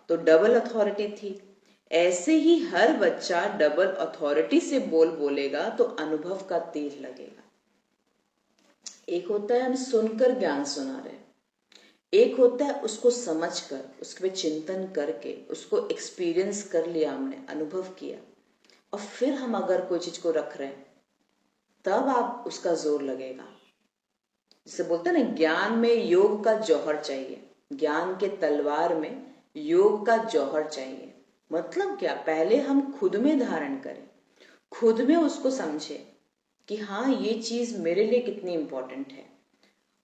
तो डबल अथॉरिटी थी। ऐसे ही हर बच्चा डबल अथॉरिटी से बोल बोलेगा तो अनुभव का तीर लगेगा। एक होता है हम सुनकर ज्ञान सुना रहे, एक होता है उसको समझकर, उसके पे चिंतन करके, उसको एक्सपीरियंस कर लिया हमने, अनुभव किया, और फिर हम अगर कोई चीज को रख रहे हैं, तब आप उसका जोर लगेगा। जिसे बोलते हैं ना, ज्ञान में योग का जौहर चाहिए, ज्ञान के तलवार में योग का जौहर चाहिए। मतलब क्या, पहले हम खुद में धारण करें, खुद में उसको समझे कि हाँ ये चीज मेरे लिए कितनी इंपॉर्टेंट है।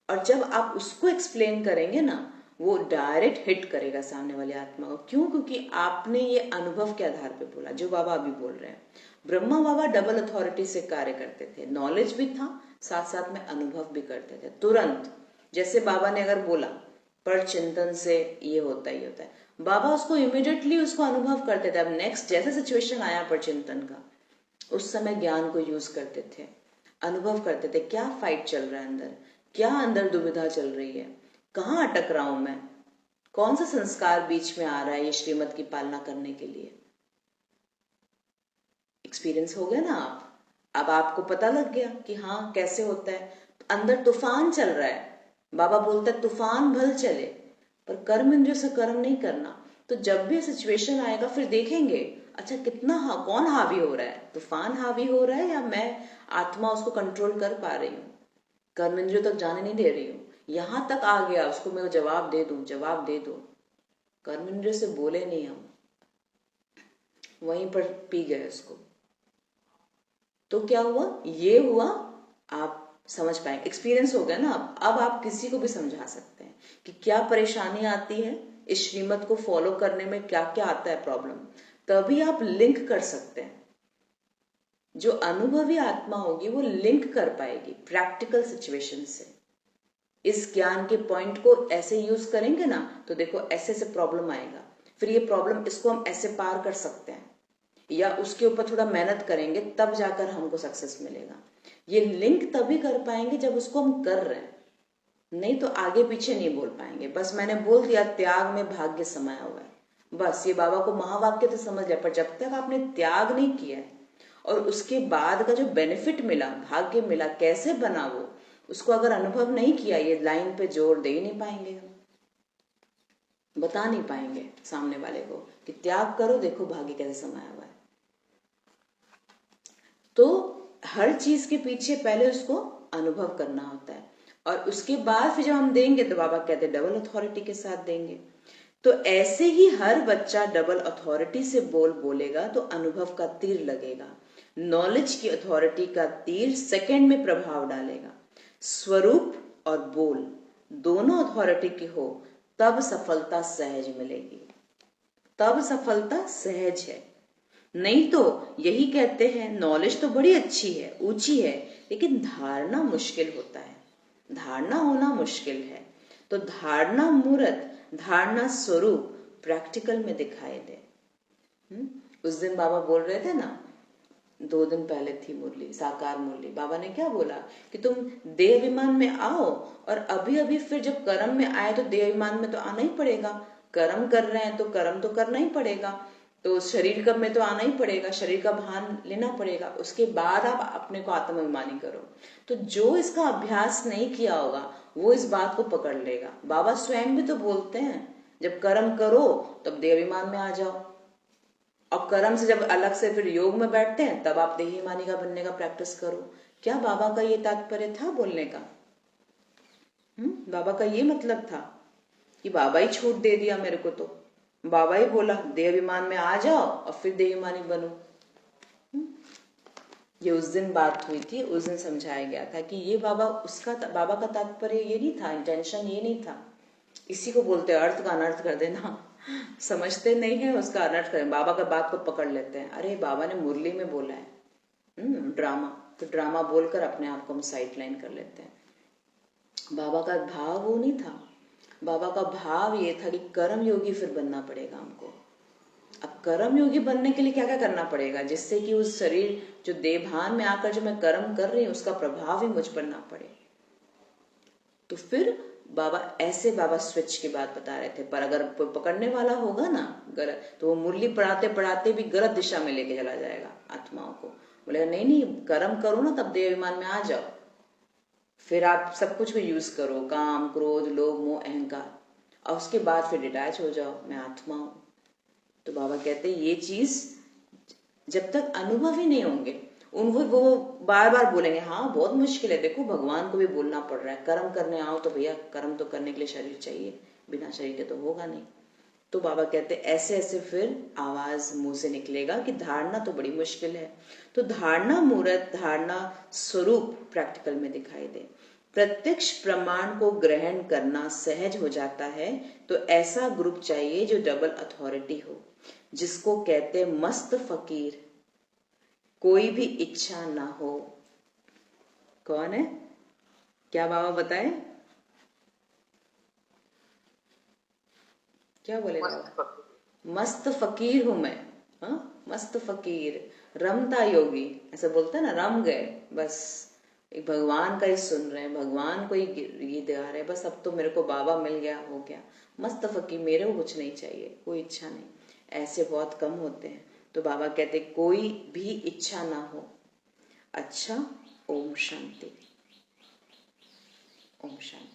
और जब आप उसको एक्सप्लेन करेंगे ना, वो डायरेक्ट हिट करेगा सामने वाली आत्मा को। क्यों? क्योंकि आपने ये अनुभव के आधार पे बोला, जो बाबा अभी बोल रहे हैं। ब्रह्मा बाबा डबल अथॉरिटी से कार्य करते थे, नॉलेज भी था, साथ साथ में अनुभव भी करते थे तुरंत। जैसे बाबा ने अगर बोला पर चिंतन से ये होता ही होता है, बाबा उसको इमिडिएटली उसको अनुभव करते थे। अब नेक्स्ट जैसे सिचुएशन आया पर चिंतन का, उस समय ज्ञान को यूज करते थे, अनुभव करते थे, क्या फाइट चल रहा है अंदर, क्या अंदर दुविधा चल रही है, कहाँ अटक रहा हूं मैं, कौन सा संस्कार बीच में आ रहा है ये श्रीमत की पालना करने के लिए। एक्सपीरियंस हो गया ना आप, अब आपको पता लग गया कि हाँ कैसे होता है। अंदर तूफान चल रहा है, बाबा बोलता है तूफान भल चले, पर कर्म इंद्रियों से कर्म नहीं करना। तो जब भी सिचुएशन आएगा फिर देखेंगे अच्छा कितना कौन हावी हो रहा है, तूफान हावी हो रहा है या मैं आत्मा उसको कंट्रोल कर पा रही हूँ, कर्म इंद्रियों तक जाने नहीं दे रही हूँ, यहां तक आ गया उसको मैं जवाब दे दूं, जवाब दे दो, कर्म इंद्रियों से बोले नहीं हम, वहीं पर पी गए उसको। तो क्या हुआ, ये हुआ, आप समझ पाए, एक्सपीरियंस हो गया ना। अब आप किसी को भी समझा सकते हैं कि क्या परेशानी आती है, इस श्रीमत को फॉलो करने में क्या क्या आता है प्रॉब्लम, तभी आप लिंक कर सकते हैं। जो अनुभवी आत्मा होगी वो लिंक कर पाएगी प्रैक्टिकल सिचुएशन से। इस ज्ञान के पॉइंट को ऐसे यूज करेंगे ना तो देखो ऐसे से प्रॉब्लम आएगा, फिर ये प्रॉब्लम इसको हम ऐसे पार कर सकते हैं, या उसके ऊपर थोड़ा मेहनत करेंगे तब जाकर हमको सक्सेस मिलेगा। ये लिंक तभी कर पाएंगे जब उसको हम कर रहे हैं, नहीं तो आगे पीछे नहीं बोल पाएंगे। बस मैंने बोल दिया त्याग में भाग्य समाया हुआ है, बस ये बाबा को महावाक्य तो समझ लिया, पर जब तक आपने त्याग नहीं किया है और उसके बाद का जो बेनिफिट मिला, भाग्य मिला, कैसे बना वो, उसको अगर अनुभव नहीं किया, ये लाइन पे जोर दे ही नहीं पाएंगे हम, बता नहीं पाएंगे सामने वाले को कि त्याग करो, देखो भाग्य कैसे समाया हुआ है। तो हर चीज के पीछे पहले उसको अनुभव करना होता है, और उसके बाद फिर जब हम देंगे तो बाबा कहते हैं डबल अथॉरिटी के साथ देंगे। तो ऐसे ही हर बच्चा डबल अथॉरिटी से बोलेगा तो अनुभव का तीर लगेगा, नॉलेज की अथॉरिटी का तीर सेकंड में प्रभाव डालेगा। स्वरूप और बोल दोनों अथॉरिटी की हो तब सफलता सहज मिलेगी, तब सफलता सहज है। नहीं तो यही कहते हैं नॉलेज तो बड़ी अच्छी है, ऊंची है, लेकिन धारणा मुश्किल होता है, धारणा होना मुश्किल है। तो धारणा मूर्त, धारणा स्वरूप प्रैक्टिकल में दिखाई दे। उस दिन बाबा बोल रहे थे ना, 2 दिन पहले थी मुरली, साकार मुरली, बाबा ने क्या बोला कि तुम देह अभिमान में आओ, और अभी अभी फिर जब कर्म में आए तो देह अभिमान में तो आना ही पड़ेगा, कर्म कर रहे हैं तो कर्म तो करना ही पड़ेगा, तो शरीर का में तो आना ही पड़ेगा, शरीर का भान लेना पड़ेगा, उसके बाद आप अपने को आत्माभिमानी करो। तो जो इसका अभ्यास नहीं किया होगा वो इस बात को पकड़ लेगा। बाबा स्वयं भी तो बोलते हैं जब कर्म करो तब देह अभिमान में आ जाओ, और कर्म से जब अलग से फिर योग में बैठते हैं तब आप देहाभिमानी का बनने का प्रैक्टिस करो। क्या बाबा का ये तात्पर्य था बोलने का? बाबा का ये मतलब था कि बाबा ही छूट दे दिया मेरे को, तो बाबा ही बोला देहाभिमान में आ जाओ और फिर देहाभिमानी बनो। ये उस दिन बात हुई थी, उस दिन समझाया गया था कि ये बाबा का तात्पर्य ये नहीं था, इंटेंशन ये नहीं था। इसी को बोलते हैं अर्थ का अनर्थ कर देना, समझते नहीं है उसका अनर्थ करें, बाबा का बात को पकड़ लेते हैं। अरे बाबा ने मुरली में बोला है ड्रामा, तो ड्रामा बोलकर अपने आप को हम साइड लाइन कर लेते हैं। बाबा का भाव वो नहीं था, बाबा का भाव ये था कि कर्म योगी फिर बनना पड़ेगा हमको। अब कर्म योगी बनने के लिए क्या क्या करना पड़ेगा, जिससे कि उस शरीर जो देवभान में आकर जो मैं कर्म कर रही हूँ उसका प्रभाव ही मुझ पर ना पड़े। तो फिर बाबा स्विच की बात बता रहे थे, पर अगर पकड़ने वाला होगा ना गलत, तो वो मुरली पढ़ाते पढ़ाते भी गलत दिशा में लेके चला जाएगा आत्माओं को। बोलेगा नहीं नहीं कर्म करो ना तब देह अभिमान में आ जाओ, फिर आप सब कुछ को यूज करो, काम क्रोध लोभ मोह अहंकार, और उसके बाद फिर डिटैच हो जाओ, मैं आत्मा हूं। तो बाबा कहते हैं ये चीज जब तक अनुभव ही नहीं होंगे, उनको वो बार बार बोलेंगे हाँ बहुत मुश्किल है, देखो भगवान को भी बोलना पड़ रहा है, कर्म करने आओ तो भैया कर्म तो करने के लिए शरीर चाहिए, बिना शरीर के तो होगा नहीं। तो बाबा कहते ऐसे ऐसे फिर आवाज मुंह से निकलेगा कि धारणा तो बड़ी मुश्किल है। तो धारणा मूर्त, धारणा स्वरूप प्रैक्टिकल में दिखाई दे, प्रत्यक्ष प्रमाण को ग्रहण करना सहज हो जाता है। तो ऐसा ग्रुप चाहिए जो डबल अथॉरिटी हो, जिसको कहते मस्त फकीर, कोई भी इच्छा ना हो। कौन है, क्या बाबा बताए, क्या बोले बाबा? मस्त फकीर हूं मैं, हाँ मस्त फकीर, रमता योगी, ऐसा बोलता है ना, रम गए बस, एक भगवान का ही सुन रहे हैं, भगवान को ही गीत गा रहे हैं, बस अब तो मेरे को बाबा मिल गया, हो गया मस्त फकीर, मेरे को कुछ नहीं चाहिए, कोई इच्छा नहीं। ऐसे बहुत कम होते हैं। तो बाबा कहते कोई भी इच्छा ना हो। अच्छा, ओम शांति, ओम शांति।